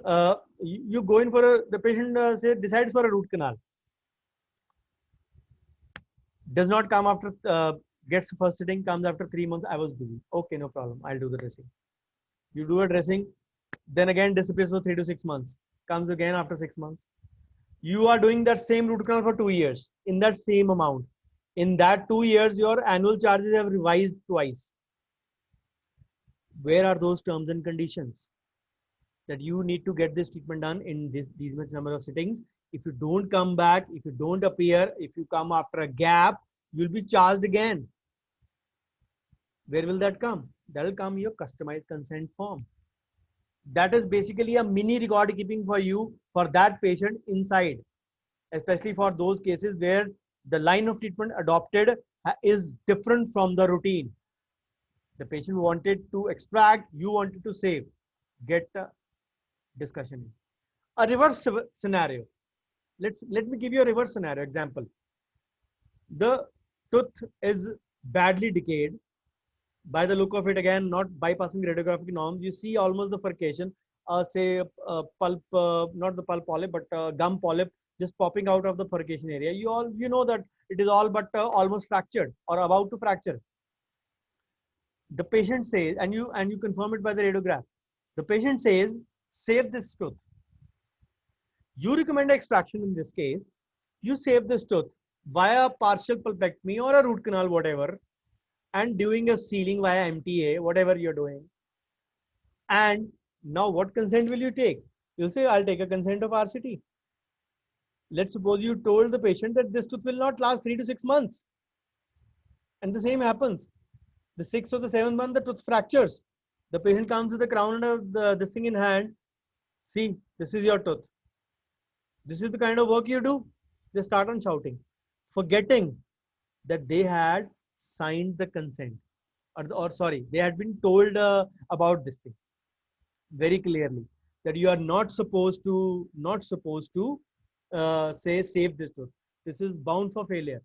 you go in for the patient decides for a root canal. Does not come after, gets first sitting, comes after 3 months. I was busy. Okay, no problem. I'll do the dressing. You do a dressing, then again disappears for 3 to 6 months. Comes again after 6 months. You are doing that same root canal for 2 years in that same amount. In that 2 years, your annual charges have revised twice. Where are those terms and conditions? That you need to get this treatment done in these much number of sittings. If you don't come back, if you don't appear, if you come after a gap, you'll be charged again. Where will that come? That will come your customized consent form. That is basically a mini record keeping for you for that patient inside, especially for those cases where the line of treatment adopted is different from the routine. The patient wanted to extract, you wanted to save. Get a discussion. A reverse scenario. Let me give you a reverse scenario example. The tooth is badly decayed. By the look of it, again, not bypassing radiographic norms, you see almost the furcation, say pulp, not the pulp polyp, but gum polyp just popping out of the furcation area. You know that it is all but almost fractured or about to fracture. The patient says, and you confirm it by the radiograph. The patient says, save this tooth. You recommend extraction in this case. You save this tooth via partial pulpectomy or a root canal, whatever, and doing a sealing via MTA, whatever you're doing. And now what consent will you take? You'll say, I'll take a consent of RCT. Let's suppose you told the patient that this tooth will not last 3 to 6 months. And the same happens. The 6th or the 7th month, the tooth fractures. The patient comes with the crown and this thing in hand. See, this is your tooth. This is the kind of work you do. They start on shouting, forgetting that they had signed the consent, or sorry, they had been told about this thing very clearly that you are not supposed to say save this tooth. This is bound for failure.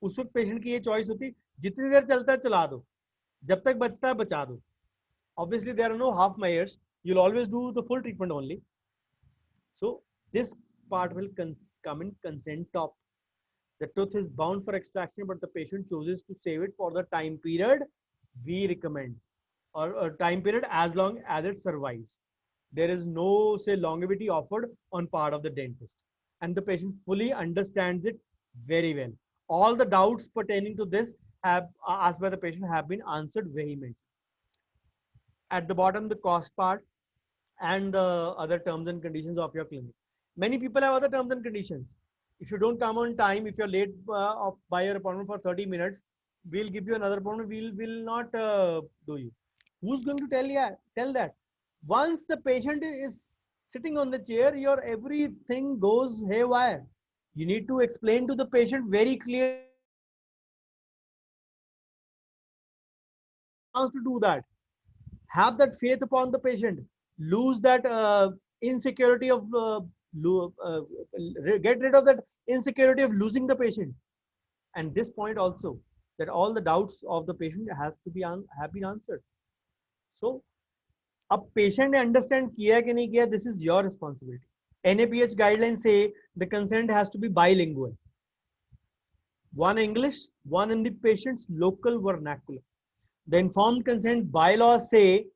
उस वक्त patient की ये choice होती, जितनी देर चलता है चला दो, जब तक बचता है बचा दो. Obviously there are no half measures. You'll always do the full treatment only. So this part will come in consent top. The tooth is bound for extraction, but the patient chooses to save it for the time period we recommend, or time period as long as it survives. There is no, say, longevity offered on part of the dentist, and the patient fully understands it very well. All the doubts pertaining to this have asked by the patient have been answered vehemently. At the bottom, the cost part and the other terms and conditions of your clinic. Many people have other terms and conditions. If you don't come on time, if you're late by your appointment for 30 minutes, we'll give you another appointment. We'll not do you. Who's going to tell that? Once the patient is sitting on the chair, your everything goes haywire. You need to explain to the patient very clearly to do that. Have that faith upon the patient. Lose that insecurity of get rid of that insecurity of losing the patient. And this point also, that all the doubts of the patient have been answered. So a patient understand kiya ki nahi kiya, this is your responsibility. NAPH guidelines say the consent has to be bilingual. One English, one in the patient's local vernacular. The informed consent bylaws say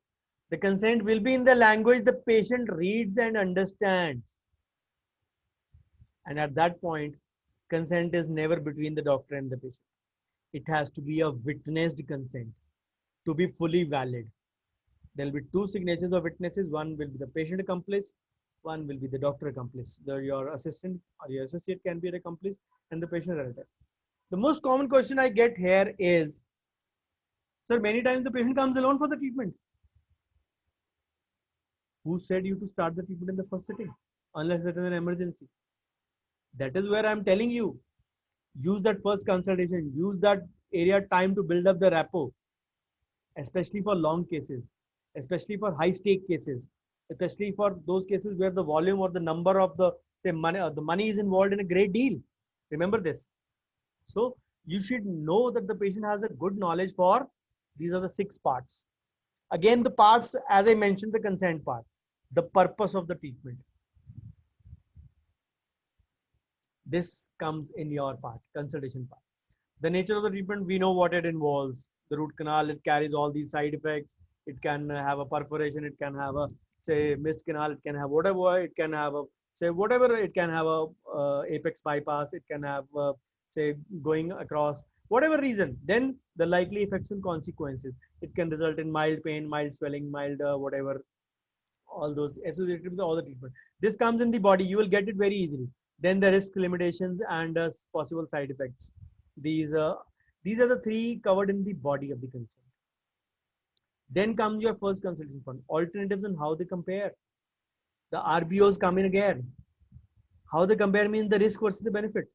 the consent will be in the language the patient reads and understands. And at that point, consent is never between the doctor and the patient. It has to be a witnessed consent to be fully valid. There will be two signatures of witnesses. One will be the patient accomplice, one will be the doctor accomplice. Your assistant or your associate can be an accomplice and the patient relative. The most common question I get here is, sir, many times the patient comes alone for the treatment. Who said you to start the treatment in the first sitting? Unless it is an emergency. That is where I'm telling you, use that first consultation, use that area time to build up the rapport, especially for long cases, especially for high stake cases, especially for those cases where the volume or the number of the money is involved in a great deal. Remember this. So you should know that the patient has a good knowledge for these are the 6 parts. Again, the parts, as I mentioned, the consent part, the purpose of the treatment. This comes in your part, consultation part. The nature of the treatment, we know what it involves. The root canal, it carries all these side effects. It can have a perforation. It can have a, say, missed canal. It can have whatever. It can have a, say, whatever. It can have a apex bypass. It can have, say, going across, whatever reason. Then the likely effects and consequences. It can result in mild pain, mild swelling, mild whatever, all those associated with all the treatment. This comes in the body. You will get it very easily. Then the risk limitations and possible side effects. These are the 3 covered in the body of the consent. Then comes your first consultation point. Alternatives and how they compare. The RBOs come in again. How they compare means the risk versus the benefit.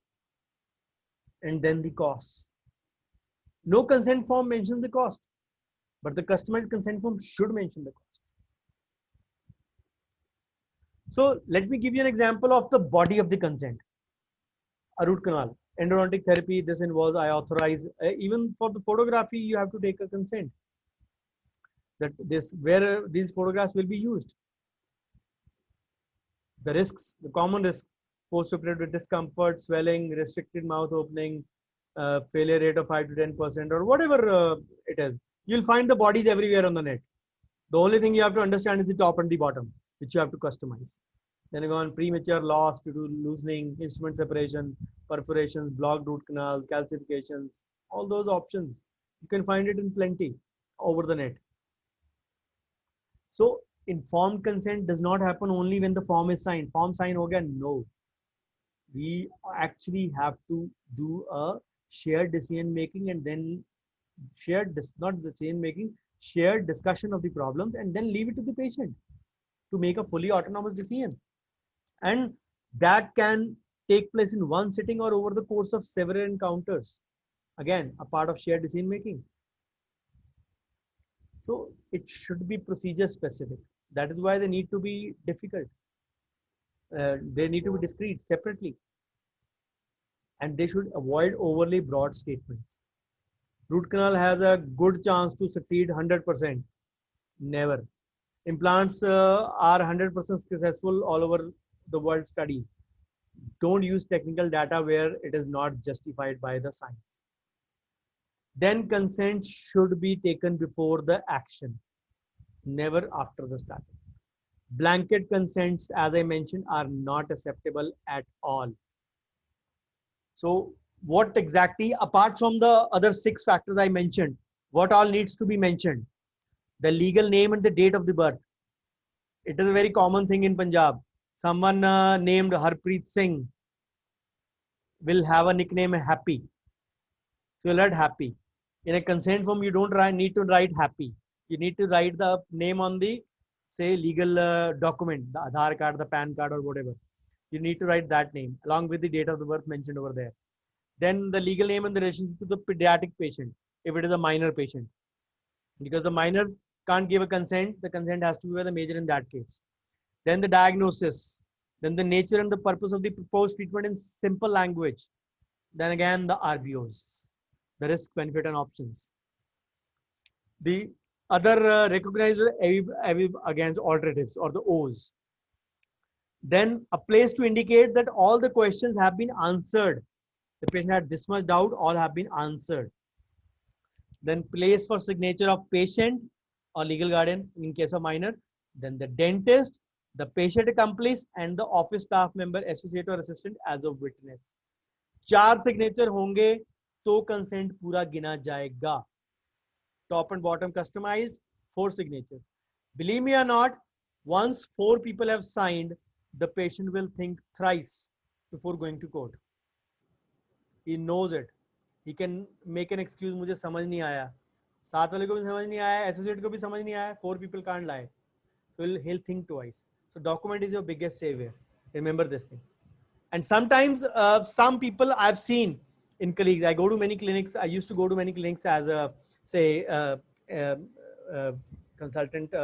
And then the cost. No consent form mentions the cost, but the customized consent form should mention the cost. So let me give you an example of the body of the consent. A root canal, endodontic therapy. This involves I authorize. Even for the photography, you have to take a consent that where these photographs will be used. The risks, the common risks: post-operative discomfort, swelling, restricted mouth opening, failure rate of 5 to 10%, or whatever it is. You'll find the bodies everywhere on the net. The only thing you have to understand is the top and the bottom, which you have to customize. Then you go on premature loss due to loosening, instrument separation, perforations, blocked root canals, calcifications, all those options. You can find it in plenty over the net. So informed consent does not happen only when the form is signed. Form sign ho gaya? No. We actually have to do a shared decision making and then shared discussion of the problems and then leave it to the patient to make a fully autonomous decision. And that can take place in one sitting or over the course of several encounters. Again, a part of shared decision making. So it should be procedure specific. That is why they need to be difficult. They need to be discrete separately. And they should avoid overly broad statements. Root canal has a good chance to succeed 100%. Never. Implants are 100% successful all over the world studies. Don't use technical data where it is not justified by the science. Then consent should be taken before the action, never after the starting. Blanket consents, as I mentioned, are not acceptable at all. So what exactly, apart from the other 6 factors I mentioned, what all needs to be mentioned? The legal name and the date of the birth. It is a very common thing in Punjab. Someone named Harpreet Singh will have a nickname Happy. So you'll write Happy. In a consent form, you don't need to write Happy. You need to write the name on the, say, legal document, the Aadhaar card, the PAN card, or whatever. You need to write that name along with the date of the birth mentioned over there. Then the legal name and the relationship to the pediatric patient, if it is a minor patient. Because the minor can't give a consent, the consent has to be by the major in that case. Then the diagnosis, then the nature and the purpose of the proposed treatment in simple language. Then again, the RBOs, the risk, benefit, and options. The other recognized against alternatives or the O's. Then a place to indicate that all the questions have been answered. The patient had this much doubt, all have been answered. Then place for signature of patient or legal guardian in case of minor. Then the dentist, the patient accomplice, and the office staff member, associate or assistant as a witness. 4 signature होंगे तो consent पूरा गिना जाएगा. Top and bottom customized, 4 signatures. Believe me or not, once 4 people have signed, the patient will think thrice before going to court. He knows it. He can make an excuse, मुझे समझ नहीं आया, साथ वाले को भी समझ नहीं आया, एसोसिएट को भी समझ नहीं आया, 4 people can't lie. So he'll think twice. So document is your biggest savior. Remember this thing. And sometimes some people I've seen in colleagues, I go to many clinics. I used to go to many clinics as a, say, consultant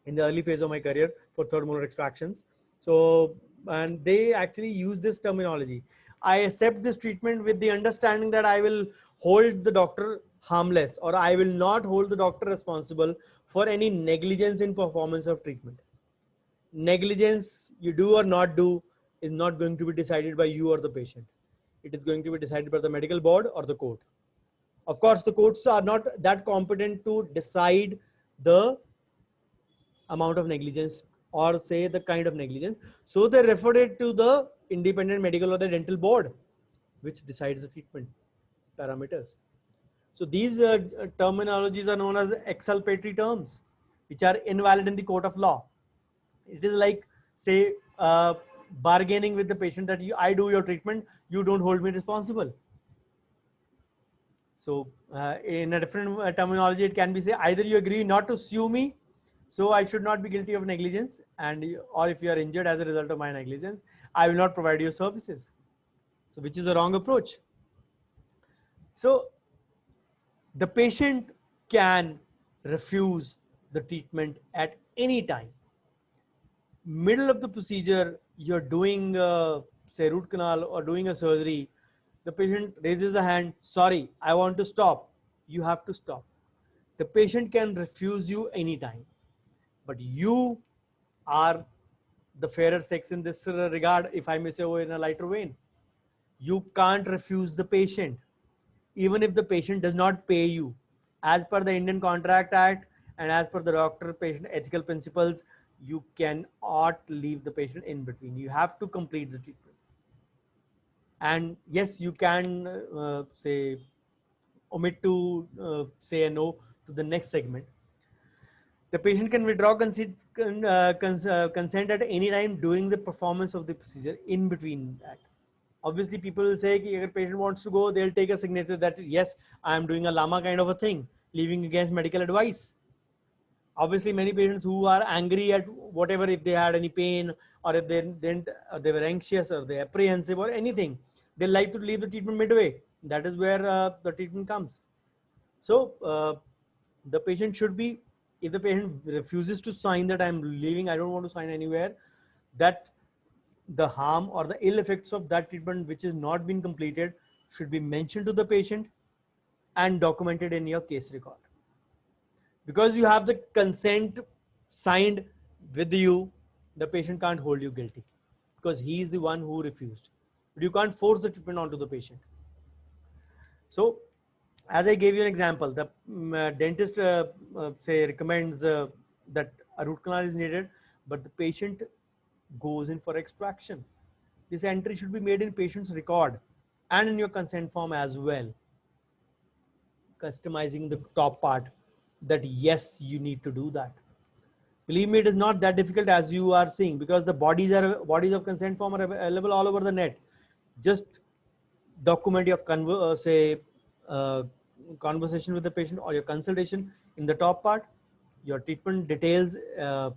in the early phase of my career for third molar extractions. So, and they actually use this terminology. I accept this treatment with the understanding that I will hold the doctor harmless, or I will not hold the doctor responsible for any negligence in performance of treatment. Negligence, you do or not do, is not going to be decided by you or the patient. It is going to be decided by the medical board or the court. Of course, the courts are not that competent to decide the amount of negligence or say the kind of negligence. So they refer it to the independent medical or the dental board, which decides the treatment parameters. So these terminologies are known as exculpatory terms, which are invalid in the court of law. It is like, say, bargaining with the patient that I do your treatment, you don't hold me responsible. So in a different terminology, it can be say either you agree not to sue me, so I should not be guilty of negligence, and or if you are injured as a result of my negligence, I will not provide you services. So which is a wrong approach. So the patient can refuse the treatment at any time. Middle of the procedure, you're doing say root canal or doing a surgery, the patient raises a hand, sorry, I want to stop. You have to stop. The patient can refuse you anytime, but you are the fairer sex in this regard, if I may say, in a lighter vein. You can't refuse the patient, even if the patient does not pay you. As per the Indian Contract Act and as per the doctor-patient ethical principles, you cannot leave the patient in between. You have to complete the treatment. And yes, you can say omit to say a no to the next segment. The patient can withdraw consent at any time during the performance of the procedure. In between that, obviously people will say if a patient wants to go, they'll take a signature that yes, I am doing a llama kind of a thing, leaving against medical advice. Obviously many patients who are angry at whatever, if they had any pain or if they didn't, they were anxious or they apprehensive or anything, they like to leave the treatment midway. That is where the treatment comes. So the patient should be, if the patient refuses to sign that I'm leaving, I don't want to sign anywhere, that the harm or the ill effects of that treatment which is not been completed should be mentioned to the patient and documented in your case record. Because you have the consent signed with you, the patient can't hold you guilty because he is the one who refused. But you can't force the treatment onto the patient. So as I gave you an example, the dentist say recommends that a root canal is needed, but the patient goes in for extraction. This entry should be made in patient's record and in your consent form as well, customizing the top part that yes, you need to do that. Believe me, it is not that difficult as you are seeing, because the bodies of consent form are available all over the net. Just document your conversation with the patient or your consultation in the top part, your treatment details, the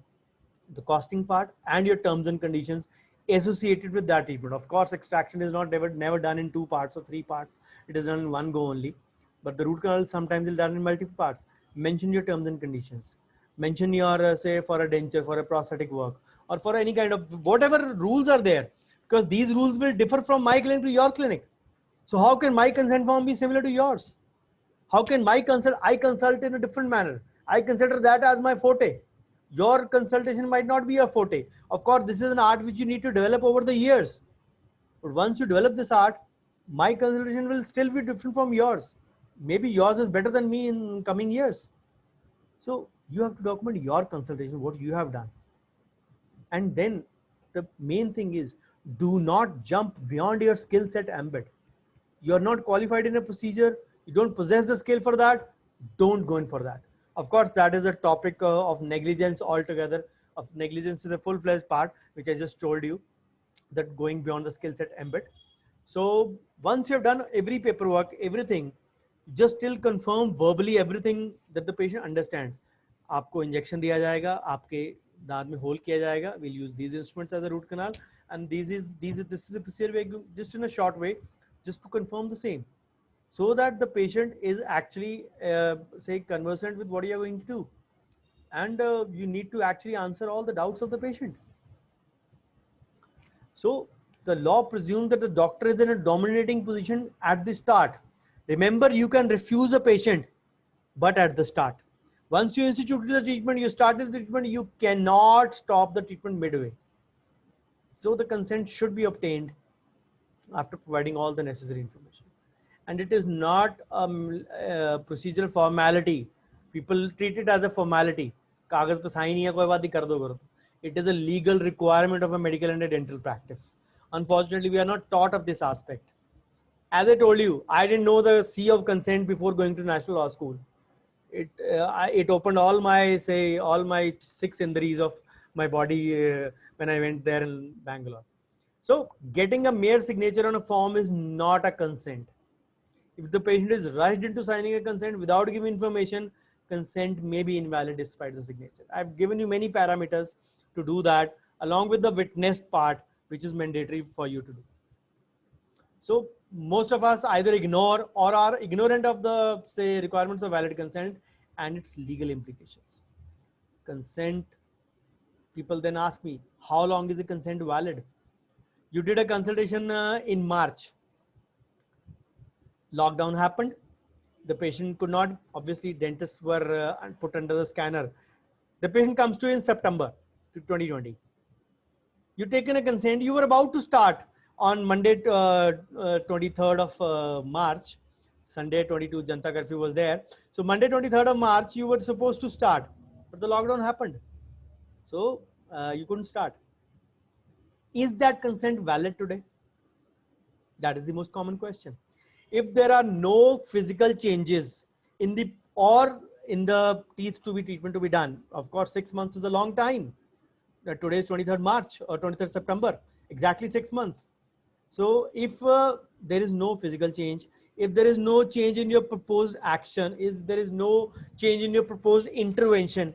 costing part, and your terms and conditions associated with that treatment. Of course, extraction is not never done in 2 parts or 3 parts. It is done in one go only. But the root canal sometimes is done in multiple parts. Mention your terms and conditions. Mention your say for a denture, for a prosthetic work, or for any kind of whatever rules are there, because these rules will differ from my clinic to your clinic. So how can my consent form be similar to yours? How can I consult in a different manner? I consider that as my forte. Your consultation might not be a forte. Of course, this is an art which you need to develop over the years. But once you develop this art, my consultation will still be different from yours. Maybe yours is better than me in coming years. So you have to document your consultation, what you have done. And then the main thing is, Do not jump beyond your skill set ambit. You're not qualified in a procedure, you don't possess the skill for that, don't go in for that. Of course, that is a topic of negligence altogether. Of negligence is a full-fledged part, which I just told you, that going beyond the skill set ambit. So once you have done every paperwork, everything, just still confirm verbally everything that the patient understands. आपको injection दिया जाएगा, आपके दांत में hole किया जाएगा. We'll use these instruments as a root canal, and this is the procedure we're going just in a short way, just to confirm the same, so that the patient is actually say conversant with what you are going to do, and you need to actually answer all the doubts of the patient. So the law presumes that the doctor is in a dominating position at the start. Remember, you can refuse a patient, but at the start. Once you institute the treatment, you start the treatment, you cannot stop the treatment midway. So the consent should be obtained after providing all the necessary information. And it is not a procedural formality. People treat it as a formality. कागज पे sign ही है, कोई बात नहीं, कर दो करो. It is a legal requirement of a medical and a dental practice. Unfortunately, we are not taught of this aspect. As I told you, I didn't know the C of consent before going to National Law School. It opened all my 6 indris of my body when I went there in Bangalore. So getting a mere signature on a form is not a consent. If the patient is rushed into signing a consent without giving information, consent may be invalid despite the signature. I've given you many parameters to do that, along with the witnessed part, which is mandatory for you to do. So most of us either ignore or are ignorant of the requirements of valid consent and its legal implications. Consent, people then ask me, how long is the consent valid? You did a consultation in March. Lockdown happened. The patient could not, obviously dentists were put under the scanner. The patient comes to you in September 2020. You taken a consent, you were about to start on Monday 23rd of March, Sunday 22 Janta curfew was there. So Monday 23rd of March you were supposed to start, but the lockdown happened. So you couldn't start. Is that consent valid today? That is the most common question. If there are no physical changes in the teeth to be treatment to be done, of course 6 months is a long time. Today is 23rd March or 23rd September, exactly 6 months. So if there is no physical change, if there is no change in your proposed action, if there is no change in your proposed intervention,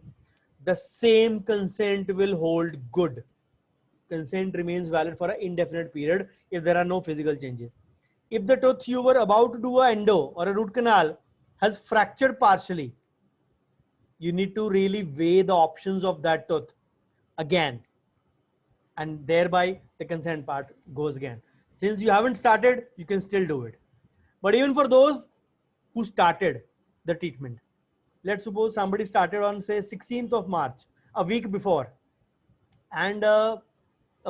the same consent will hold good. Consent remains valid for an indefinite period if there are no physical changes. If the tooth you were about to do an endo or a root canal has fractured partially, you need to really weigh the options of that tooth again, and thereby the consent part goes again. Since you haven't started, you can still do it. But even for those who started the treatment, let's suppose somebody started on say 16th of March, a week before, and a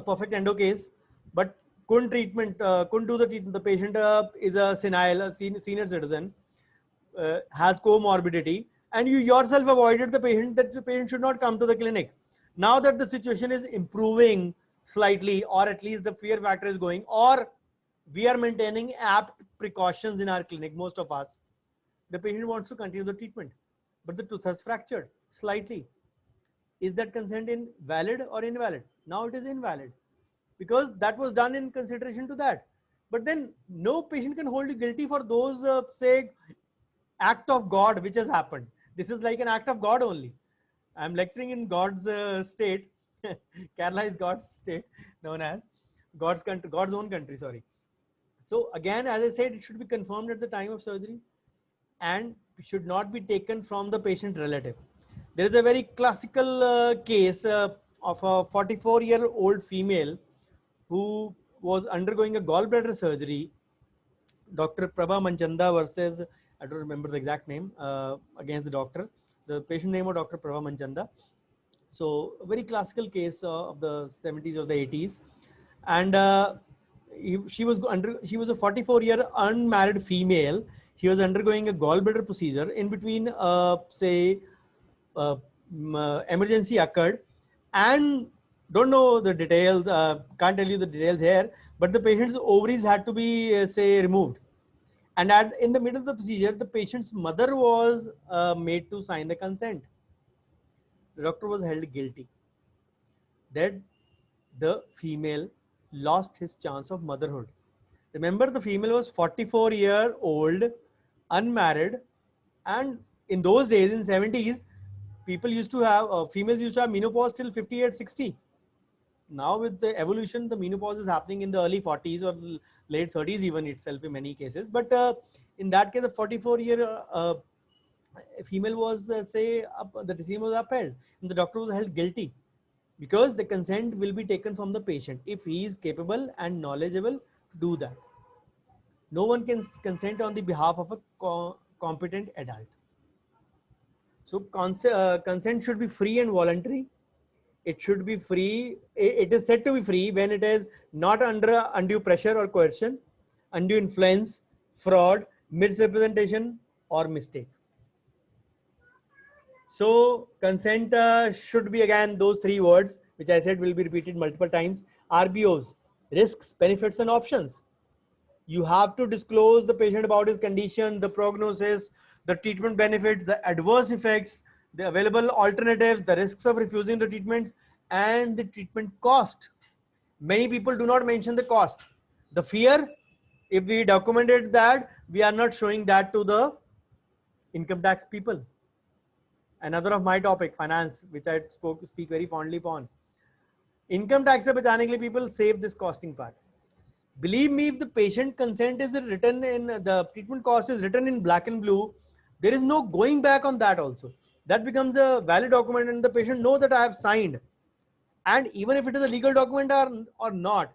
perfect endo case, but couldn't do the treatment. The patient is a senile, senior citizen, has comorbidity, and you yourself avoided the patient, that the patient should not come to the clinic. Now that the situation is improving slightly, or at least the fear factor is going, or we are maintaining apt precautions in our clinic, most of us, the patient wants to continue the treatment, but the tooth has fractured slightly. Is that consent valid or invalid? Now it is invalid, because that was done in consideration to that. But then no patient can hold you guilty for those say act of God which has happened. This is like an act of God only. I'm lecturing in God's state. Kerala is God's state, known as God's country, God's own country, sorry. So again, as I said, it should be confirmed at the time of surgery and should not be taken from the patient relative. There is a very classical case of a 44-year-old female who was undergoing a gallbladder surgery. Dr. Prabha Manchanda versus, I don't remember the exact name, against the doctor. The patient name was Dr. Prabha Manchanda. So a very classical case of the 70s or the 80s. And she was a 44-year unmarried female. She was undergoing a gallbladder procedure. In between, emergency occurred, and don't know the details, can't tell you the details here, but the patient's ovaries had to be, say, removed. And in the middle of the procedure, the patient's mother was made to sign the consent. The doctor was held guilty that the female lost his chance of motherhood. Remember, the female was 44-year-old, unmarried, and in those days, in 70s, people used to have, females used to have menopause till 58, 60. Now with the evolution, the menopause is happening in the early 40s or late 30s even itself in many cases. But in that case, a 44-year female was, the decision was upheld and the doctor was held guilty because the consent will be taken from the patient if he is capable and knowledgeable to do that. No one can consent on the behalf of a competent adult. So consent should be free and voluntary. It should be free. It is said to be free when it is not under undue pressure or coercion, undue influence, fraud, misrepresentation, or mistake. So consent should be, again, those three words, which I said will be repeated multiple times. RBOs, risks, benefits, and options. You have to disclose the patient about his condition, the prognosis, the treatment benefits, the adverse effects, the available alternatives, the risks of refusing the treatments, and the treatment cost. Many people do not mention the cost. The fear, if we documented that, we are not showing that to the income tax people. Another of my topic, finance, which I speak very fondly upon. Income tax se bachane ke liye people save this costing part. Believe me, if the patient consent is written in, the treatment cost is written in black and blue, there is no going back on that also. That becomes a valid document and the patient knows that I have signed. And even if it is a legal document or not,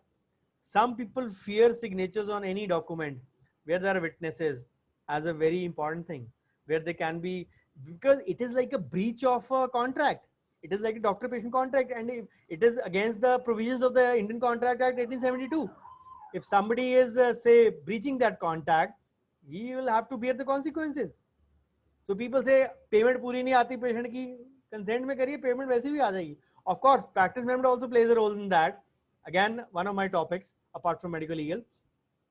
some people fear signatures on any document where there are witnesses as a very important thing, where they can be, because it is like a breach of a contract. It is like a doctor-patient contract, and if it is against the provisions of the Indian Contract Act 1872. If somebody is, say, breaching that contract, he will have to bear the consequences. So people say, payment puri nahi aati patient ki, consent mein kariye, payment वैसे भी आ जाएगी. Of course, practice member also plays a role in that. Again, one of my topics, apart from medical legal.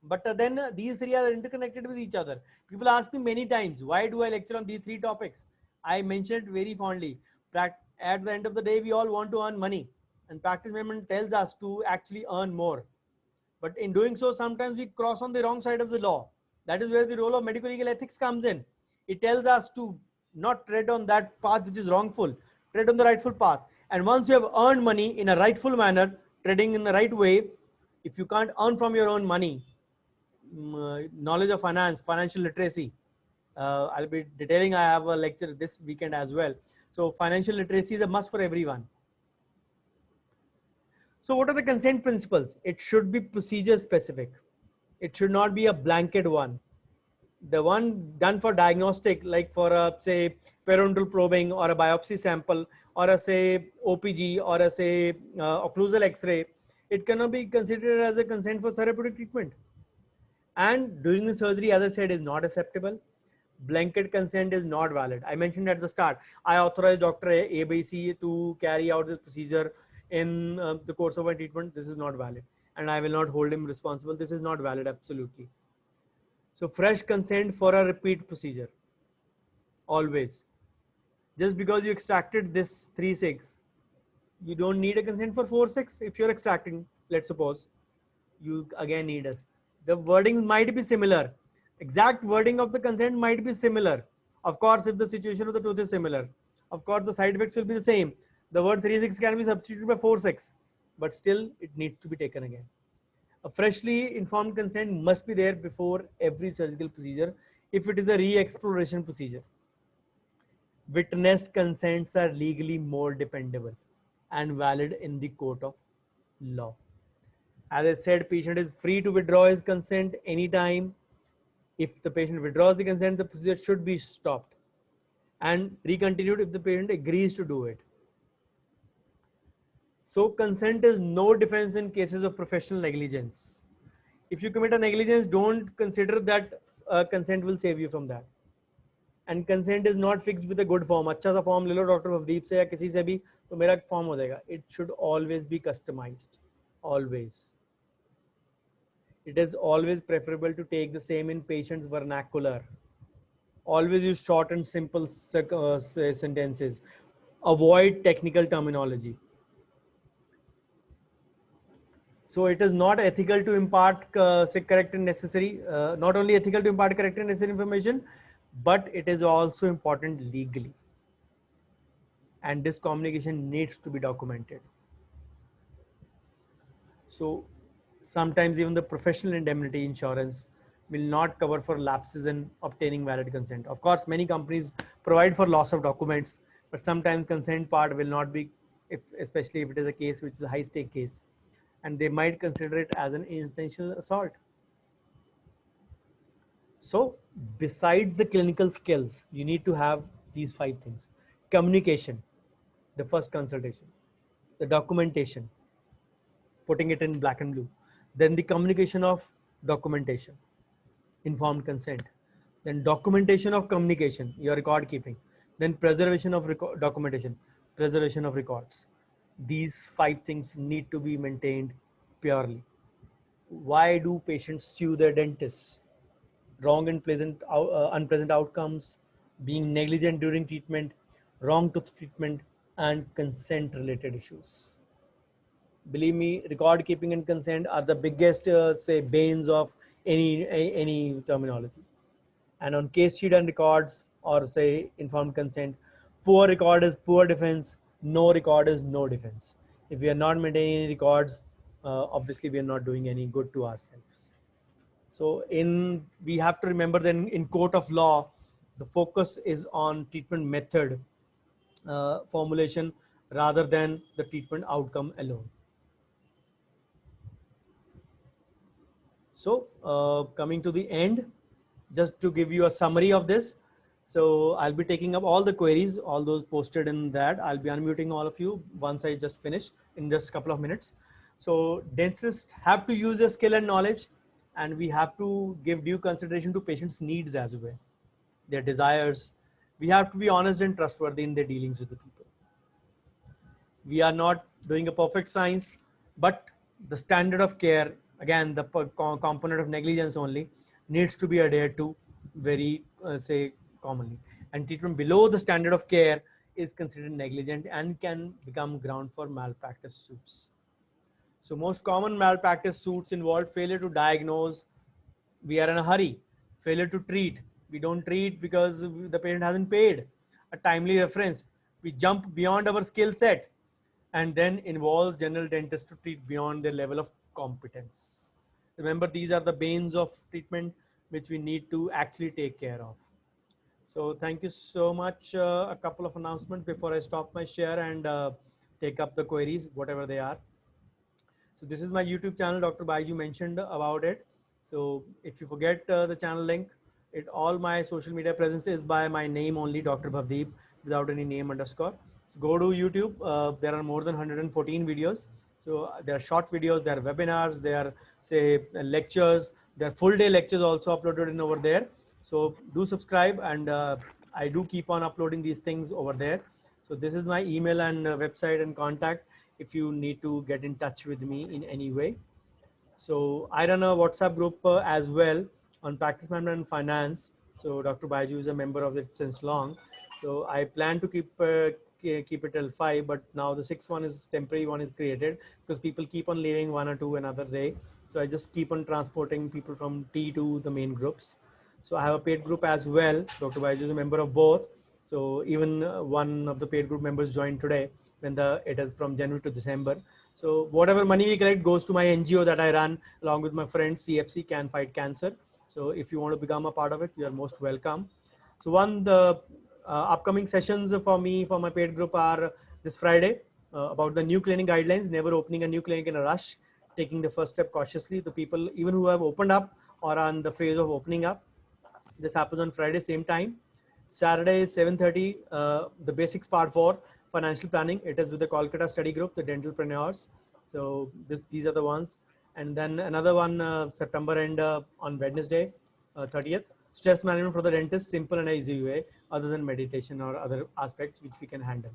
But then these three are interconnected with each other. People ask me many times, why do I lecture on these three topics? I mentioned very fondly. At the end of the day, we all want to earn money. And practice member tells us to actually earn more. But in doing so, sometimes we cross on the wrong side of the law. That is where the role of medical legal ethics comes in. It tells us to not tread on that path which is wrongful, tread on the rightful path. And once you have earned money in a rightful manner, treading in the right way, if you can't earn from your own money, knowledge of finance, financial literacy, I'll be detailing, I have a lecture this weekend as well. So financial literacy is a must for everyone. So what are the consent principles? It should be procedure specific. It should not be a blanket one. The one done for diagnostic, like for a, say, periodontal probing or a biopsy sample or a, say, OPG or a, say, occlusal X-ray, it cannot be considered as a consent for therapeutic treatment. And during the surgery, as I said, is not acceptable. Blanket consent is not valid. I mentioned at the start, I authorize Dr. A by C to carry out this procedure in the course of my treatment. This is not valid. And I will not hold him responsible. This is not valid, absolutely. So fresh consent for a repeat procedure. Always. Just because you extracted this 3/6, you don't need a consent for 4/6. If you're extracting, let's suppose, you again need us. The wording might be similar. Exact wording of the consent might be similar. Of course, if the situation of the tooth is similar, of course, the side effects will be the same. The word 3/6 can be substituted by 4/6, but still it needs to be taken again. A freshly informed consent must be there before every surgical procedure if it is a re-exploration procedure. Witnessed consents are legally more dependable and valid in the court of law. As I said, patient is free to withdraw his consent anytime. If the patient withdraws the consent, the procedure should be stopped and recontinued if the patient agrees to do it. So consent is no defense in cases of professional negligence. If you commit a negligence, don't consider that consent will save you from that. and consent is not fixed with a good form. अच्छा सा form ले लो doctor Bhavdeep से या किसी से भी तो मेरा form हो जाएगा. It should always be customized. Always. It is always preferable to take the same in patient's vernacular. Always use short and simple sentences. Avoid technical terminology. So it is not ethical to impart correct and necessary, not only ethical to impart correct and necessary information, but it is also important legally. And this communication needs to be documented. So sometimes even the professional indemnity insurance will not cover for lapses in obtaining valid consent. Of course, many companies provide for loss of documents, but sometimes consent part will not be, especially if it is a case which is a high stake case, and they might consider it as an intentional assault. So besides the clinical skills, you need to have these 5 things. Communication, the first consultation, the documentation, putting it in black and blue, then the communication of documentation, informed consent, then documentation of communication, your record keeping, then preservation of documentation, preservation of records. These 5 things need to be maintained purely. Why do patients sue their dentists? Wrong and unpleasant outcomes, being negligent during treatment, wrong tooth treatment, and consent related issues. Believe me, record keeping and consent are the biggest say banes of any terminology. And on case sheet and records, or say informed consent, poor record is poor defense, no record is no defense. If we are not maintaining any records, obviously we are not doing any good to ourselves. So we have to remember that in court of law, the focus is on treatment method formulation rather than the treatment outcome alone. So coming to the end, just to give you a summary of this. So I'll be taking up all the queries, all those posted in that. I'll be unmuting all of you once I just finish in just a couple of minutes. So dentists have to use their skill and knowledge, and we have to give due consideration to patients' needs as well, their desires. We have to be honest and trustworthy in their dealings with the people. We are not doing a perfect science, but the standard of care, again, the component of negligence only, needs to be adhered to very, say, commonly. And treatment below the standard of care is considered negligent and can become ground for malpractice suits. So most common malpractice suits involve failure to diagnose. We are in a hurry. Failure to treat. We don't treat because the patient hasn't paid. A timely reference. We jump beyond our skill set, and then involves general dentists to treat beyond their level of competence. Remember, these are the banes of treatment which we need to actually take care of. So thank you so much. A couple of announcements before I stop my share and take up the queries, whatever they are. So this is my YouTube channel. Dr. Baiju mentioned about it. So if you forget the channel link, all my social media presence is by my name only, Dr. Bhavdeep, without any name underscore. So go to YouTube. There are more than 114 videos. So there are short videos, there are webinars, there are say lectures, there are full day lectures also uploaded in over there. So do subscribe, and I do keep on uploading these things over there. So this is my email and website and contact if you need to get in touch with me in any way. So I run a WhatsApp group as well on practice management and finance. So Dr. Baiju is a member of it since long. So I plan to keep it till 5, but now the 6th one is temporary one is created because people keep on leaving 1 or 2 another day. So I just keep on transporting people from T to the main groups. So I have a paid group as well. Dr. Baiju is a member of both. So even one of the paid group members joined today when it is from January to December. So whatever money we collect goes to my NGO that I run along with my friends, CFC, Can Fight Cancer. So if you want to become a part of it, you are most welcome. So the upcoming sessions for me, for my paid group are this Friday about the new clinic guidelines, never opening a new clinic in a rush, taking the first step cautiously. The people, even who have opened up or are on the phase of opening up, this happens on Friday, same time. Saturday, 7:30, the basics part 4, financial planning. It is with the Kolkata study group, the dentalpreneurs. So these are the ones. And then another one, September end on Wednesday, 30th. stress management for the dentist, simple and easy way, other than meditation or other aspects which we can handle.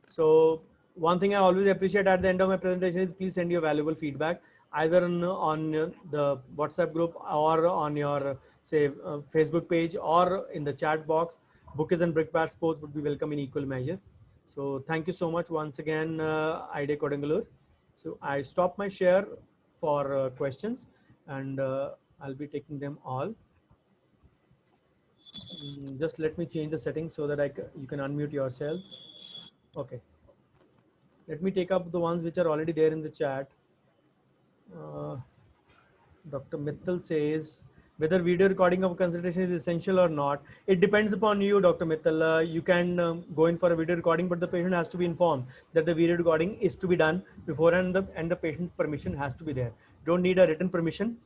So one thing I always appreciate at the end of my presentation is please send your valuable feedback either on the WhatsApp group or on your say Facebook page or in the chat box. Bookies and brickbats both would be welcome in equal measure. So thank you so much once again, IDEA Kodangallur. So I stop my share for questions and I'll be taking them all. Just let me change the settings so that you can unmute yourselves. Okay. Let me take up the ones which are already there in the chat. Dr. Mittal says, whether video recording of consultation is essential or not. It depends upon you, Dr. Mittal. You can go in for a video recording, but the patient has to be informed that the video recording is to be done beforehand and the patient's permission has to be there. Don't need a written permission.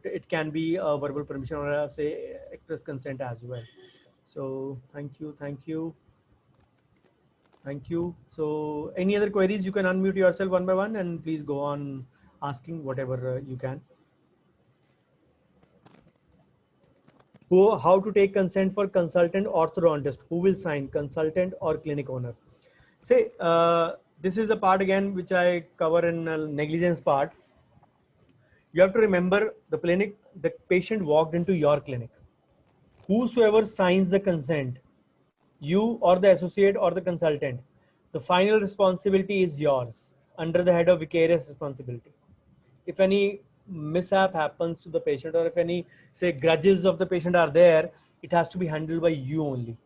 It can be a verbal permission or say express consent as well. So thank you. Thank you. Thank you. So any other queries, you can unmute yourself one by one and please go on asking whatever you can. How to take consent for consultant orthodontist? Who will sign, consultant or clinic owner? Say, this is a part again which I cover in negligence part. You have to remember the patient walked into your clinic. Whosoever signs the consent, you or the associate or the consultant, the final responsibility is yours under the head of vicarious responsibility. If any mishap happens to the patient or if any say grudges of the patient are there, it has to be handled by you only,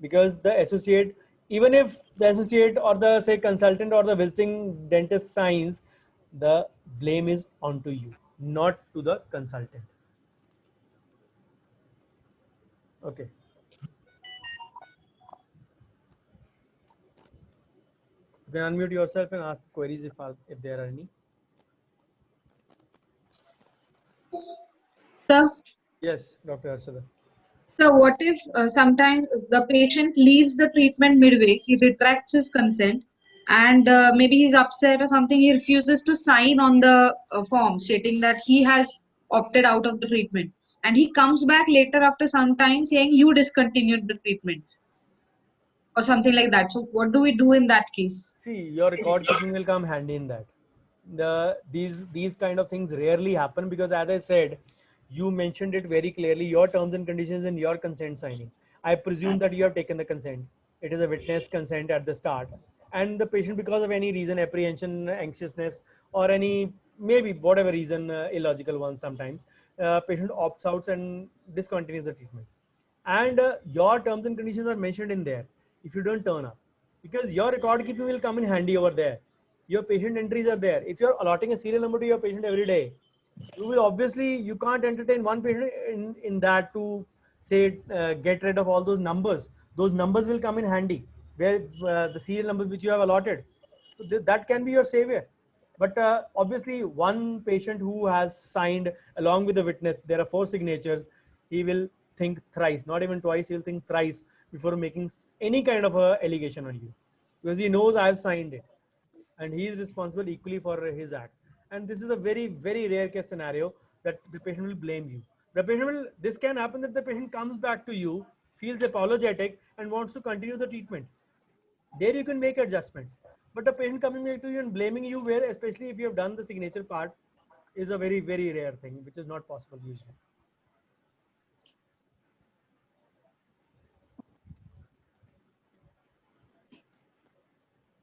because the associate, even if the associate or the say consultant or the visiting dentist signs, the blame is onto you, not to the consultant. Okay. You can unmute yourself and ask queries if there are any. Sir? Yes, Dr. Arshada. So what if sometimes the patient leaves the treatment midway, he retracts his consent and maybe he's upset or something, he refuses to sign on the form stating that he has opted out of the treatment, and he comes back later after some time saying you discontinued the treatment or something like that. So what do we do in that case? See, your record keeping will come handy in that. These kind of things rarely happen because, as I said, you mentioned it very clearly, your terms and conditions and your consent signing. I presume that you have taken the consent. It is a witness consent at the start, and the patient, because of any reason, apprehension, anxiousness, or any maybe whatever reason, illogical ones sometimes, patient opts out and discontinues the treatment. And your terms and conditions are mentioned in there if you don't turn up, because your record keeping will come in handy over there. Your patient entries are there. If you're allotting a serial number to your patient every day, you will obviously, you can't entertain one patient in that to say get rid of all those numbers. Those numbers will come in handy where the serial numbers which you have allotted, so that can be your savior. But obviously one patient who has signed along with the witness, there are 4 signatures, he will think thrice, not even twice, he'll think thrice before making any kind of a allegation on you, because he knows I have signed it and he is responsible equally for his act. And this is a very, very rare case scenario that the patient will blame you. The patient will, this can happen that the patient comes back to you, feels apologetic and wants to continue the treatment. There you can make adjustments. But the patient coming back to you and blaming you, where especially if you have done the signature part, is a very, very rare thing, which is not possible usually.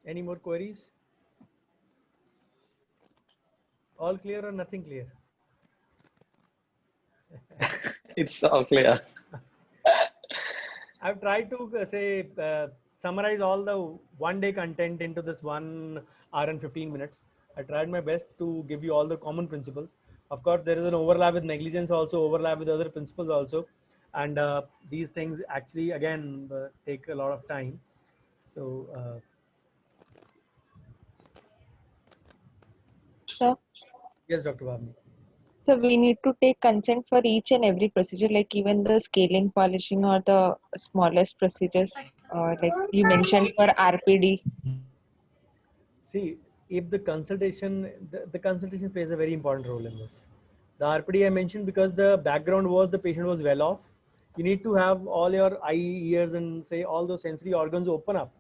Any more queries? All clear or nothing clear? It's all clear. I've tried to say summarize all the one-day content into this 1 hour and 15 minutes. I tried my best to give you all the common principles. Of course, there is an overlap with negligence, also overlap with other principles also, and these things actually again take a lot of time. So, So, yes, Dr. Bhavni. so we need to take consent for each and every procedure, like even the scaling, polishing, or the smallest procedures, like you mentioned for RPD. See, if the consultation, the consultation plays a very important role in this. The RPD I mentioned because the background was the patient was well off. You need to have all your eye, ears, and say all those sensory organs open up.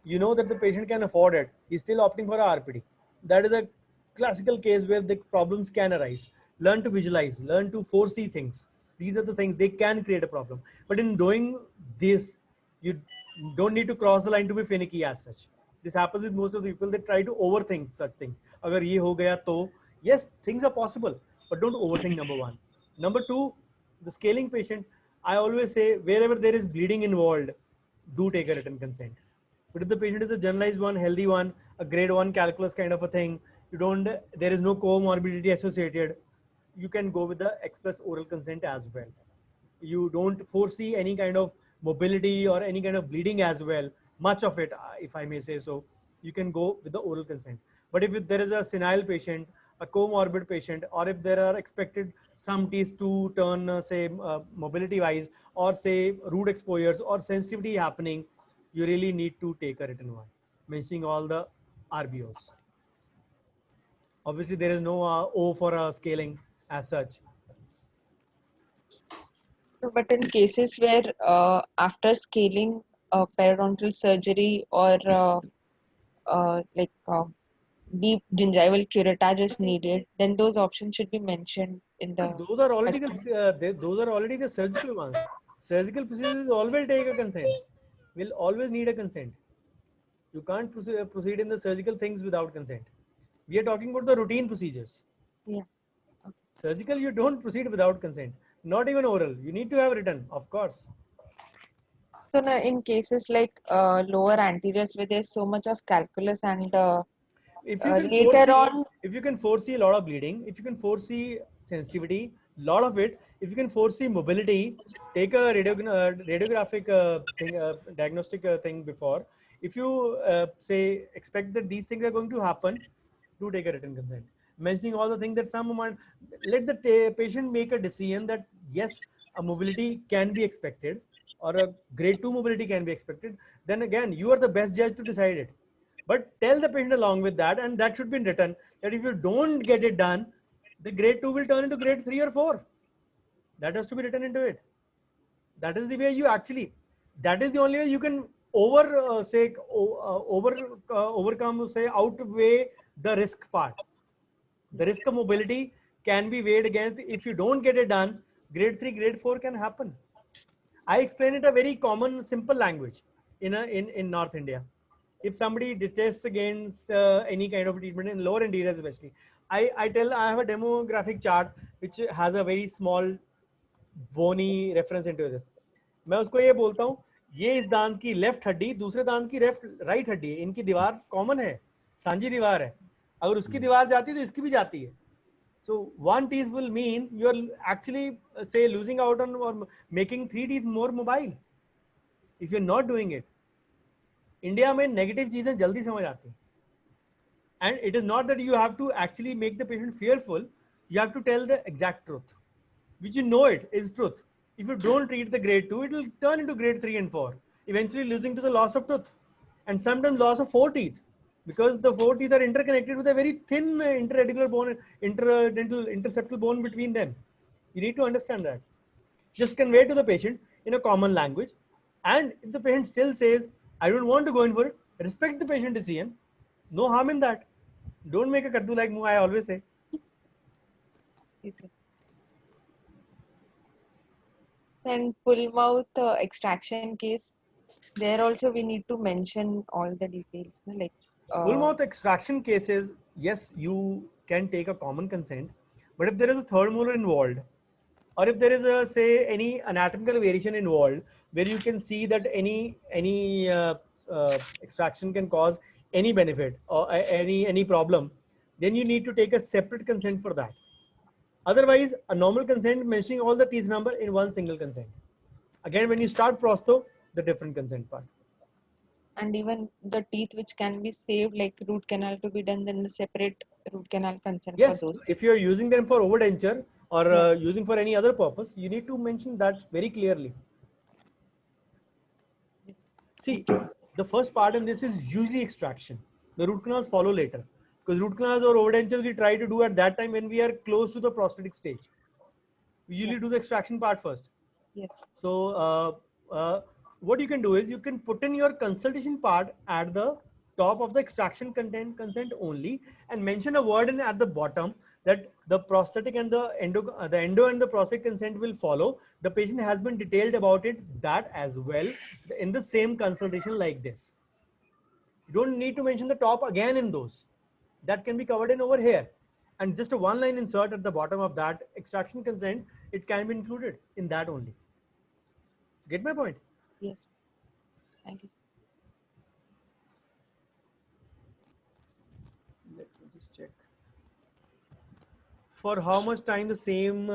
You know that the patient can afford it. He's still opting for a RPD. That is a classical case where the problems can arise. Learn to visualize, learn to foresee things. These are the things they can create a problem. But in doing this, you don't need to cross the line to be finicky as such. This happens with most of the people. They try to overthink such things. Agar ye ho gaya to, yes, things are possible, but don't overthink. Number one. Number two, the scaling patient. I always say wherever there is bleeding involved, do take a written consent. But if the patient is a generalized one, healthy one, a grade 1 calculus kind of a thing, there is no comorbidity associated, you can go with the express oral consent as well. You don't foresee any kind of mobility or any kind of bleeding as well, much of it, if I may say so, you can go with the oral consent. But if there is a senile patient, a comorbid patient, or if there are expected some tests to turn, say, mobility wise, or say root exposures or sensitivity happening, you really need to take a written one, mentioning all the RBOs. Obviously, there is no O for scaling as such. But in cases where after scaling periodontal surgery or deep gingival curettage is needed, then those options should be mentioned in the. Those are already the surgical ones. Surgical procedures always take a consent. Will always need a consent. You can't proceed in the surgical things without consent. We are talking about the routine procedures. Yeah. Surgical, you don't proceed without consent. Not even oral. You need to have written, of course. So now in cases like lower anteriors where there's so much of calculus and If you can later on, if you can foresee a lot of bleeding, if you can foresee sensitivity, lot of it, if you can foresee mobility, take a radiographic diagnostic thing before. If you say expect that these things are going to happen, do take a written consent. Mentioning all the things that some amount, let the patient make a decision that yes, a mobility can be expected or a grade 2 mobility can be expected. Then again, you are the best judge to decide it. But tell the patient along with that, and that should be written, that if you don't get it done, the grade 2 will turn into grade 3 or 4. That has to be written into it. That is the way you actually, that is the only way you can overcome, say, outweigh the risk part. The risk of mobility can be weighed against, if you don't get it done, grade 3, grade 4 can happen. I explain it a very common, simple language in North India. If somebody detests against any kind of treatment in lower anteriors especially, I have a demographic chart which has a very small bony reference into this. मैं उसको ये बोलता हूँ, ये इस दांत की left हड्डी दूसरे दांत की राइट हड्डी है, इनकी दीवार कॉमन है, सांझी दीवार है, अगर उसकी दीवार जाती है तो इसकी भी जाती है. So one teeth will mean you are actually say losing out on or making 3 teeth more mobile if you're not doing it. India में नेगेटिव चीजें जल्दी समझ आती हैं. And it is not that you have to actually make the patient fearful. You have to tell the exact truth, which you know it is truth. If you don't treat the grade 2, it will turn into grade 3 and 4, eventually losing to the loss of tooth, and sometimes loss of 4 teeth, because the 4 teeth are interconnected with a very thin interradicular bone, interdental, interseptal bone between them. You need to understand that. Just convey to the patient in a common language. And if the patient still says, I don't want to go in for it, respect the patient decision. No harm in that. Don't make a kaddu like move, I always say. and full mouth extraction case, there also we need to mention all the details. No? Like Full mouth extraction cases, yes, you can take a common consent, but if there is a third molar involved, or if there is a say any anatomical variation involved, where you can see that any extraction can cause any benefit or any problem, then you need to take a separate consent for that. Otherwise, a normal consent mentioning all the teeth number in one single consent. Again, when you start prosto, the different consent part. and even the teeth which can be saved, like root canal to be done, then the separate root canal consent Yes, for those. if you are using them for overdenture or Yeah. using for any other purpose, you need to mention that very clearly. See, the first part in this is usually extraction. The root canals follow later, because root canals or overdentures we try to do at that time when we are close to the prosthetic stage. We usually do the extraction part first. Yes. So what you can do is you can put in your consultation part at the top of the extraction content consent only, and mention a word in at the bottom that the prosthetic and the endo and the prosthetic consent will follow. The patient has been detailed about it, that as well, in the same consultation like this. You don't need to mention the top again in those. That can be covered in over here. And just a one line insert at the bottom of that extraction consent, it can be included in that only. Get my point? Yes. Thank you. Let me just check. For how much time the same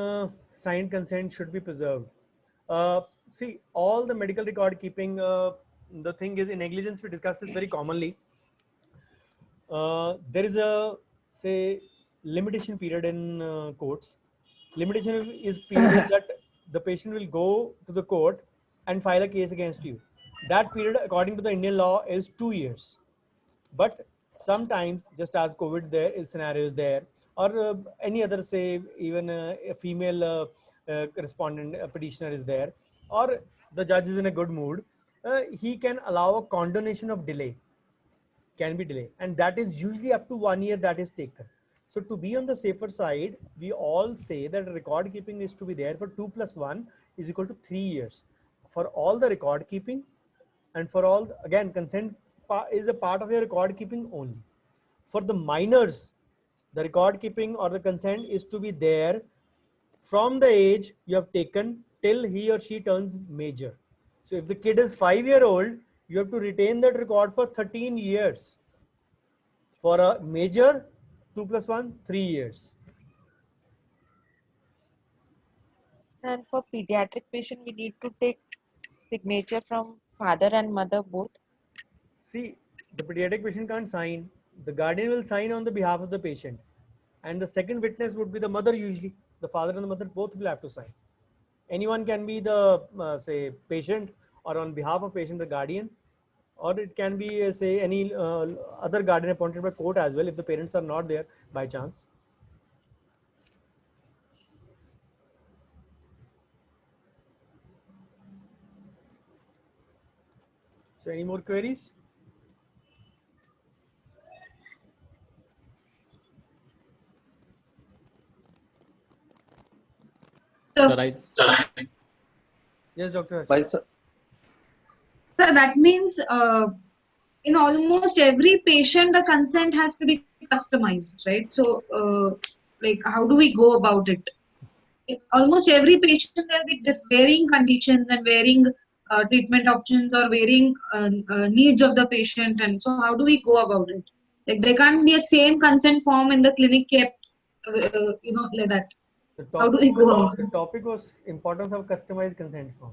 signed consent should be preserved? See, all the medical record keeping, the thing is, in negligence, we discuss this very commonly. There is a, say, limitation period in courts. Limitation is period that the patient will go to the court and file a case against you. That period, according to the Indian law, is 2 years. But sometimes, just as COVID there is scenarios there, or any other, say, even a female respondent, petitioner is there, or the judge is in a good mood, he can allow a condonation of delay, can be delayed, and that is usually up to 1 year that is taken. So to be on the safer side, we all say that record keeping is to be there for 2 + 1 is equal to 3 years for all the record keeping, and for all, again, consent is a part of your record keeping only. For the minors, the record keeping or the consent is to be there from the age you have taken till he or she turns major. So if the kid is 5-year-old, you have to retain that record for 13 years. For a major, 2 + 1, 3 years. And for pediatric patient, we need to take signature from father and mother both. See, the pediatric patient can't sign. The guardian will sign on the behalf of the patient. And the second witness would be the mother usually. The father and the mother both will have to sign. Anyone can be the, say, patient, or on behalf of patient, the guardian. Or it can be, say, any other guardian appointed by court as well, if the parents are not there by chance. So any more queries? Sir, I, Yes, Dr. Why, Harshit. sir? So that means in almost every patient, the consent has to be customized, right? So, like, how do we go about it? In almost every patient, there will be varying conditions and varying treatment options or varying needs of the patient. And so, how do we go about it? Like, there can't be a same consent form in the clinic kept, like that. How do we go about The it? topic was importance of customized consent form.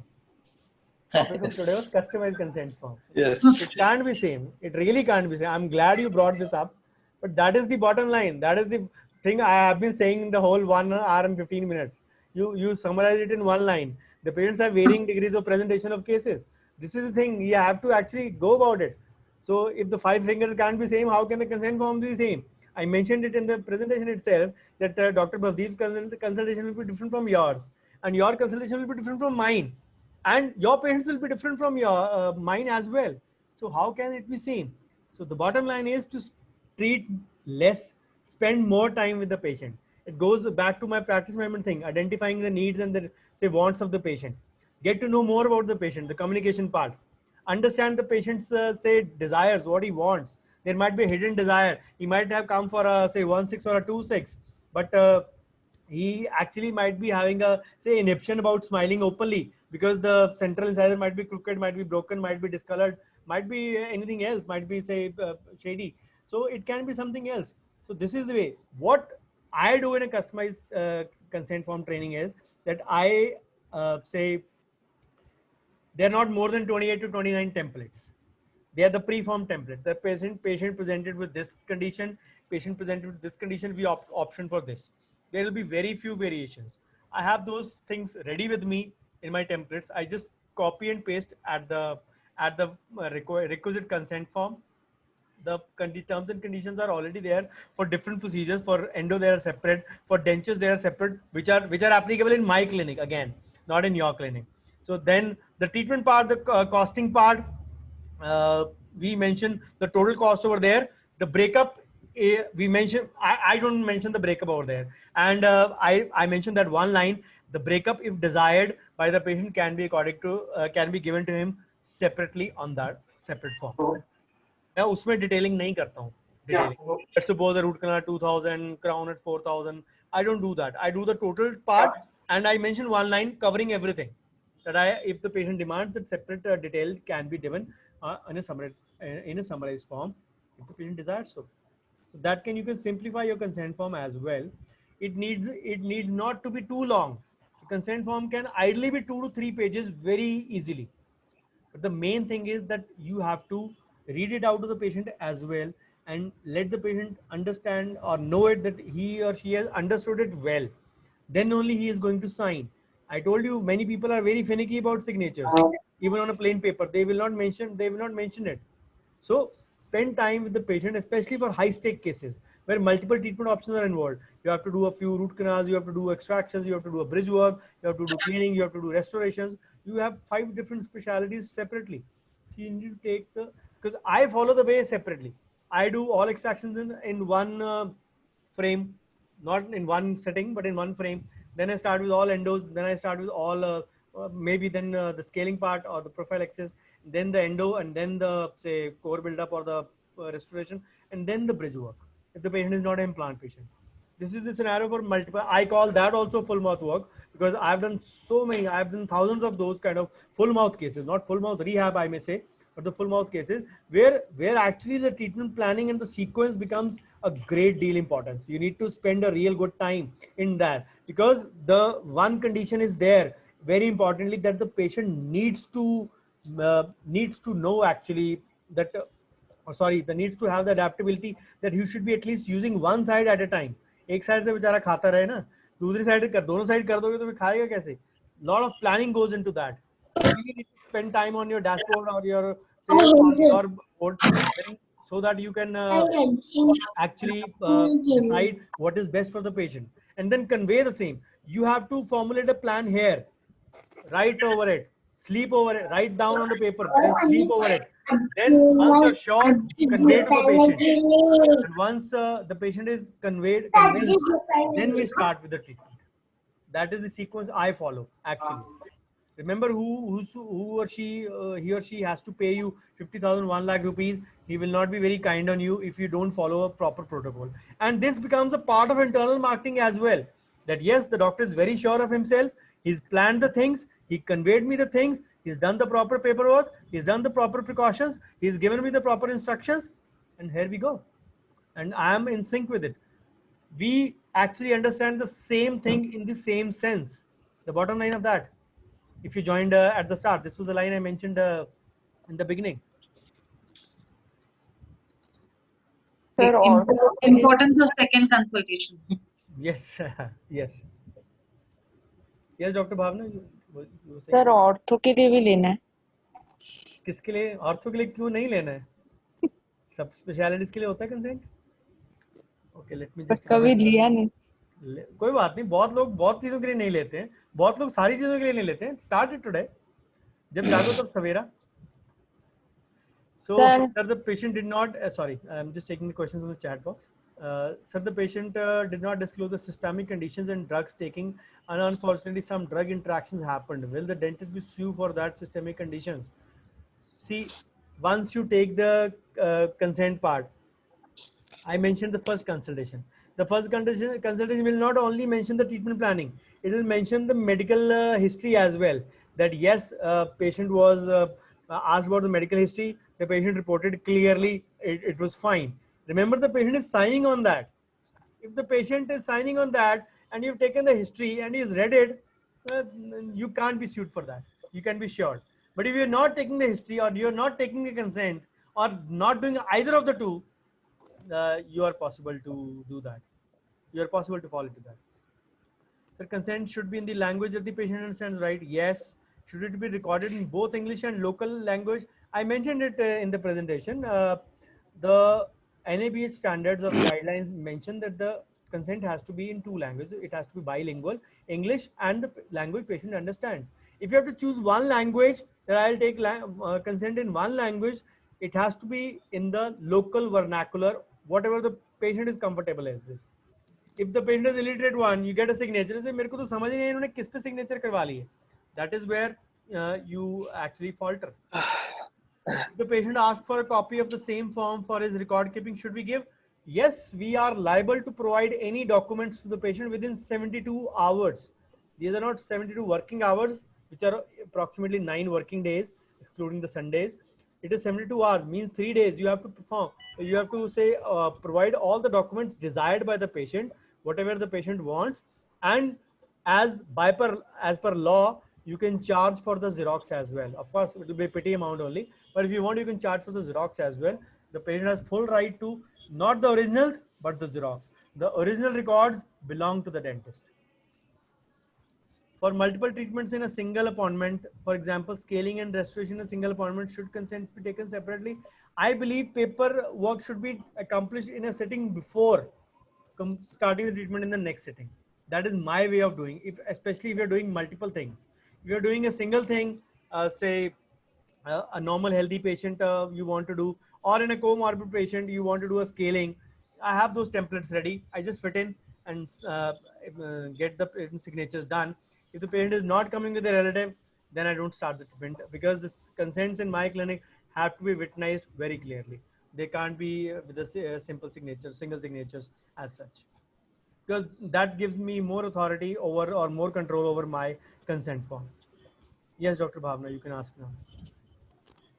Topic of today was customized consent form. Yes. It can't be same. It really can't be same. I'm glad you brought this up, but that is the bottom line. That is the thing I have been saying in the whole 1 hour and 15 minutes. You summarize it in one line. The parents have varying degrees of presentation of cases. This is the thing. You have to actually go about it. So if the 5 fingers can't be same, how can the consent form be same? I mentioned it in the presentation itself that Dr. Bhavdeep's consultation will be different from yours, and your consultation will be different from mine, and your patients will be different from your mine as well. So how can it be same? So the bottom line is to treat less, spend more time with the patient. It goes back to my practice management thing, identifying the needs and the, say, wants of the patient. Get to know more about the patient, the communication part. Understand the patient's, say, desires, what he wants. There might be a hidden desire. He might have come for a, say, 1/6 or a 2/6, but he actually might be having a, say, inhibition about smiling openly because the central incisor might be crooked, might be broken, might be discolored, might be anything else, might be, say, shady. So it can be something else. So this is the way. What I do in a customized consent form training is that I say they're not more than 28 to 29 templates. They are the pre-formed template. The patient presented with this condition, patient presented with this condition, we option for this. There will be very few variations. I have those things ready with me in my templates. I just copy and paste at the requisite consent form. The terms and conditions are already there for different procedures. For endo, they are separate. For dentures, they are separate, which are applicable in my clinic, again, not in your clinic. So then the treatment part, the costing part, we mentioned the total cost over there. The breakup, we mentioned, I don't mention the breakup over there. And I mentioned that one line, the breakup, if desired by the patient, can be according to, can be given to him separately on that separate form. मैं उसमें detailing नहीं करता हूँ. Let's suppose a root canal 2000, crown at 4000. I don't do that. I do the total part, and I mention one line covering everything. That if the patient demands, that separate detail can be given in a summarized form if the patient desires so. So that you can simplify your consent form as well. It needs not to be too long. The consent form can ideally be 2 to 3 pages very easily. But the main thing is that you have to read it out to the patient as well, and let the patient understand or know it that he or she has understood it well. Then only he is going to sign. I told you many people are very finicky about signatures. Even on a plain paper, they will not mention it. So spend time with the patient, especially for high stake cases where multiple treatment options are involved. You have to do a few root canals, you have to do extractions, you have to do a bridge work, you have to do cleaning, you have to do restorations. You have 5 different specialties separately. So you need to take because I follow the way separately. I do all extractions in one frame, not in one setting, but in one frame. Then I start with all endos. Then I start with all maybe then the scaling part or the profile access, then the endo, and then the say core buildup or the restoration, and then the bridge work. If the patient is not an implant patient, this is the scenario for multiple. I call that also full mouth work because I've done so many. I've done thousands of those kind of full mouth cases, not full mouth rehab, I may say, but the full mouth cases where actually the treatment planning and the sequence becomes a great deal importance. You need to spend a real good time in that because the one condition is there very importantly that the patient needs to know actually that the needs to have the adaptability that you should be at least using one side at a time. एक side से बेचारा खाता रहे ना, दूसरी side कर दोनों side कर दोगे तो फिर खाएगा कैसे? Lot of planning goes into that. You really need to spend time on your dashboard or your say on your board so that you can actually decide what is best for the patient and then convey the same. You have to formulate a plan here, write over it, sleep over it, write down on the paper, then sleep over it. Then once you're sure, convey to the patient. And once the patient is convinced, then we start with the treatment. That is the sequence I follow actually. Remember who or she, he or she has to pay you 50,000, 1 lakh rupees. He will not be very kind on you if you don't follow a proper protocol. And this becomes a part of internal marketing as well. That yes, the doctor is very sure of himself. He's planned the things. He conveyed me the things. He's done the proper paperwork. He's done the proper precautions. He's given me the proper instructions. And here we go. And I am in sync with it. We actually understand the same thing in the same sense. The bottom line of that. If you joined at the start, this was the line I mentioned in the beginning. Sir, Importance of second consultation. Yes, yes. Yes, Dr. Bhavna, you were saying. Sir ortho के लिए भी लेना है. किसके लिए? Ortho के लिए क्यों नहीं लेना है? सब स्पेशलिटीज के लिए होता है consent. Okay, let me just. कभी लिया नहीं. कोई बात नहीं, बहुत लोग बहुत चीजों के लिए नहीं लेते हैं, बहुत लोग सारी चीजों के लिए नहीं लेते हैं. Start it today. जब जागो तब सवेरा. So sir, the patient did not sorry, I'm just taking the questions from the chat box. Sir, the patient did not disclose the systemic conditions and drugs taking, and unfortunately some drug interactions happened. Will the dentist be sued for that systemic conditions? See, once you take the consent part, I mentioned the first consultation. The first consultation will not only mention the treatment planning, it will mention the medical history as well. That yes, patient was asked about the medical history. The patient reported clearly it was fine. Remember, the patient is signing on that. If the patient is signing on that and you've taken the history and he's read it, you can't be sued for that. You can be sure. But if you're not taking the history or you're not taking the consent or not doing either of the two, you are possible to do that. You are possible to fall into that. So consent should be in the language that the patient understands, right? Yes. Should it be recorded in both English and local language? I mentioned it in the presentation. The NABH standards of guidelines mention that the consent has to be in 2 languages. It has to be bilingual, English and the language patient understands. If you have to choose one language that I'll take consent in one language, it has to be in the local vernacular, whatever the patient is comfortable with. If the patient is illiterate one, you get a signature. Say, मेरे को तो समझ ही नहीं इन्होंने किस पे signature करवा ली है. That is where you actually falter. If the patient asks for a copy of the same form for his record keeping, should we give? Yes, we are liable to provide any documents to the patient within 72 hours. These are not 72 working hours, which are approximately 9 working days, excluding the Sundays. It is 72 hours, means 3 days you have to perform. You have to say, provide all the documents desired by the patient, whatever the patient wants. And as per law, you can charge for the Xerox as well. Of course, it will be a petty amount only, but if you want, you can charge for the Xerox as well. The patient has full right to not the originals, but the Xerox. The original records belong to the dentist. For multiple treatments in a single appointment, for example, scaling and restoration in a single appointment, should consent be taken separately? I believe paperwork should be accomplished in a sitting before starting the treatment in the next sitting. That is my way of doing it, especially if you're doing multiple things. If you're doing a single thing, say a normal healthy patient you want to do, or in a comorbid patient you want to do a scaling, I have those templates ready. I just fit in and get the signatures done. If the patient is not coming with a relative, then I don't start the treatment, because the consents in my clinic have to be witnessed very clearly. They can't be with a simple signature, single signatures as such, because that gives me more authority over or more control over my consent form. Yes, Dr. Bhavna, you can ask now.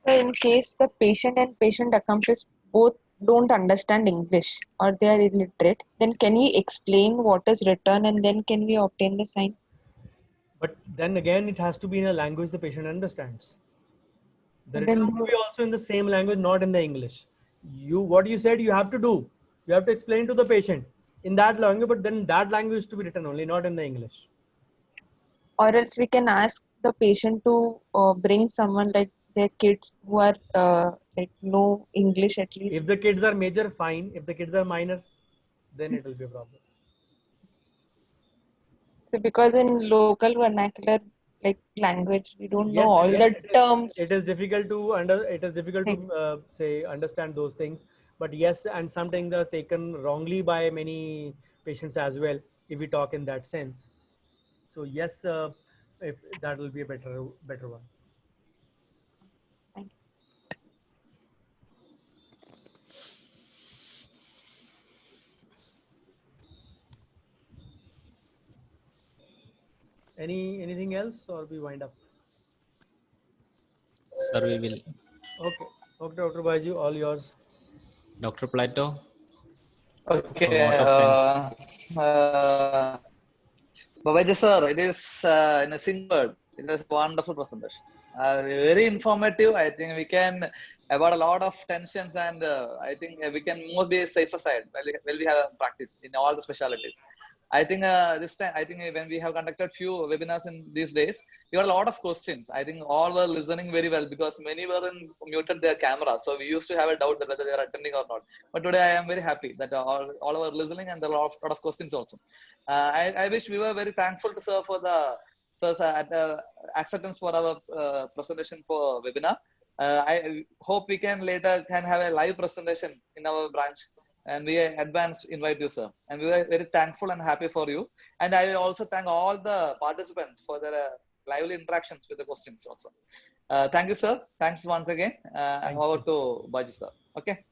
So in case the patient and patient accomplice both don't understand English or they are illiterate, then can we explain what is written and then can we obtain the sign? But then again, it has to be in a language the patient understands. The Then written will be also in the same language, not in the English. What you said you have to do, you have to explain to the patient in that language, but then that language is to be written only, not in the English. Or else we can ask the patient to bring someone like their kids who are like know English at least. If the kids are major, fine. If the kids are minor, then it will be a problem. So because in local vernacular like language, we don't know Yes, all yes, the terms. It is difficult to say understand those things. But yes, and some things are taken wrongly by many patients as well, if we talk in that sense. So yes, if that will be a better one. Thank you. Anything else, or we wind up? Sir, we will. Okay, Dr. Baiju, all yours. Dr. Plato. Okay. A lot of thanks. Babaji sir, it is in a single word. It was a wonderful presentation. Very informative. I think we can avoid a lot of tensions, and I think we can more be safer side while we have practice in all the specialties. I think this time, I think when we have conducted few webinars in these days, we got a lot of questions. I think all were listening very well because many were muted their camera. So we used to have a doubt that whether they are attending or not. But today I am very happy that all were listening, and there are a lot of questions also. I wish we were very thankful to sir for the sir's acceptance for our presentation for webinar. I hope we can later have a live presentation in our branch. And we advance invite you, sir. And we were very thankful and happy for you. And I will also thank all the participants for their lively interactions with the questions also. Thank you, sir. Thanks once again. Over to Baji, sir. Okay.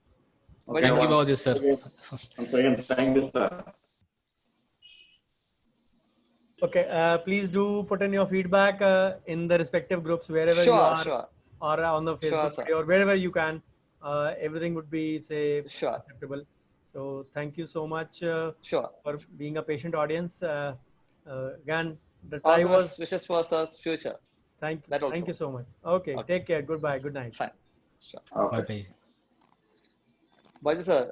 Okay, Thank you, Baji, sir. Once again, thank you, sir. Okay, please do put in your feedback in the respective groups wherever you are, or on the Facebook video, or wherever you can. Everything would be acceptable. So thank you so much for being a patient audience. Again, the try was wishes for us future. Thank you so much. Okay, take care. Goodbye. Good night. Fine. Sure. Okay. Bye-bye. Baji, sir.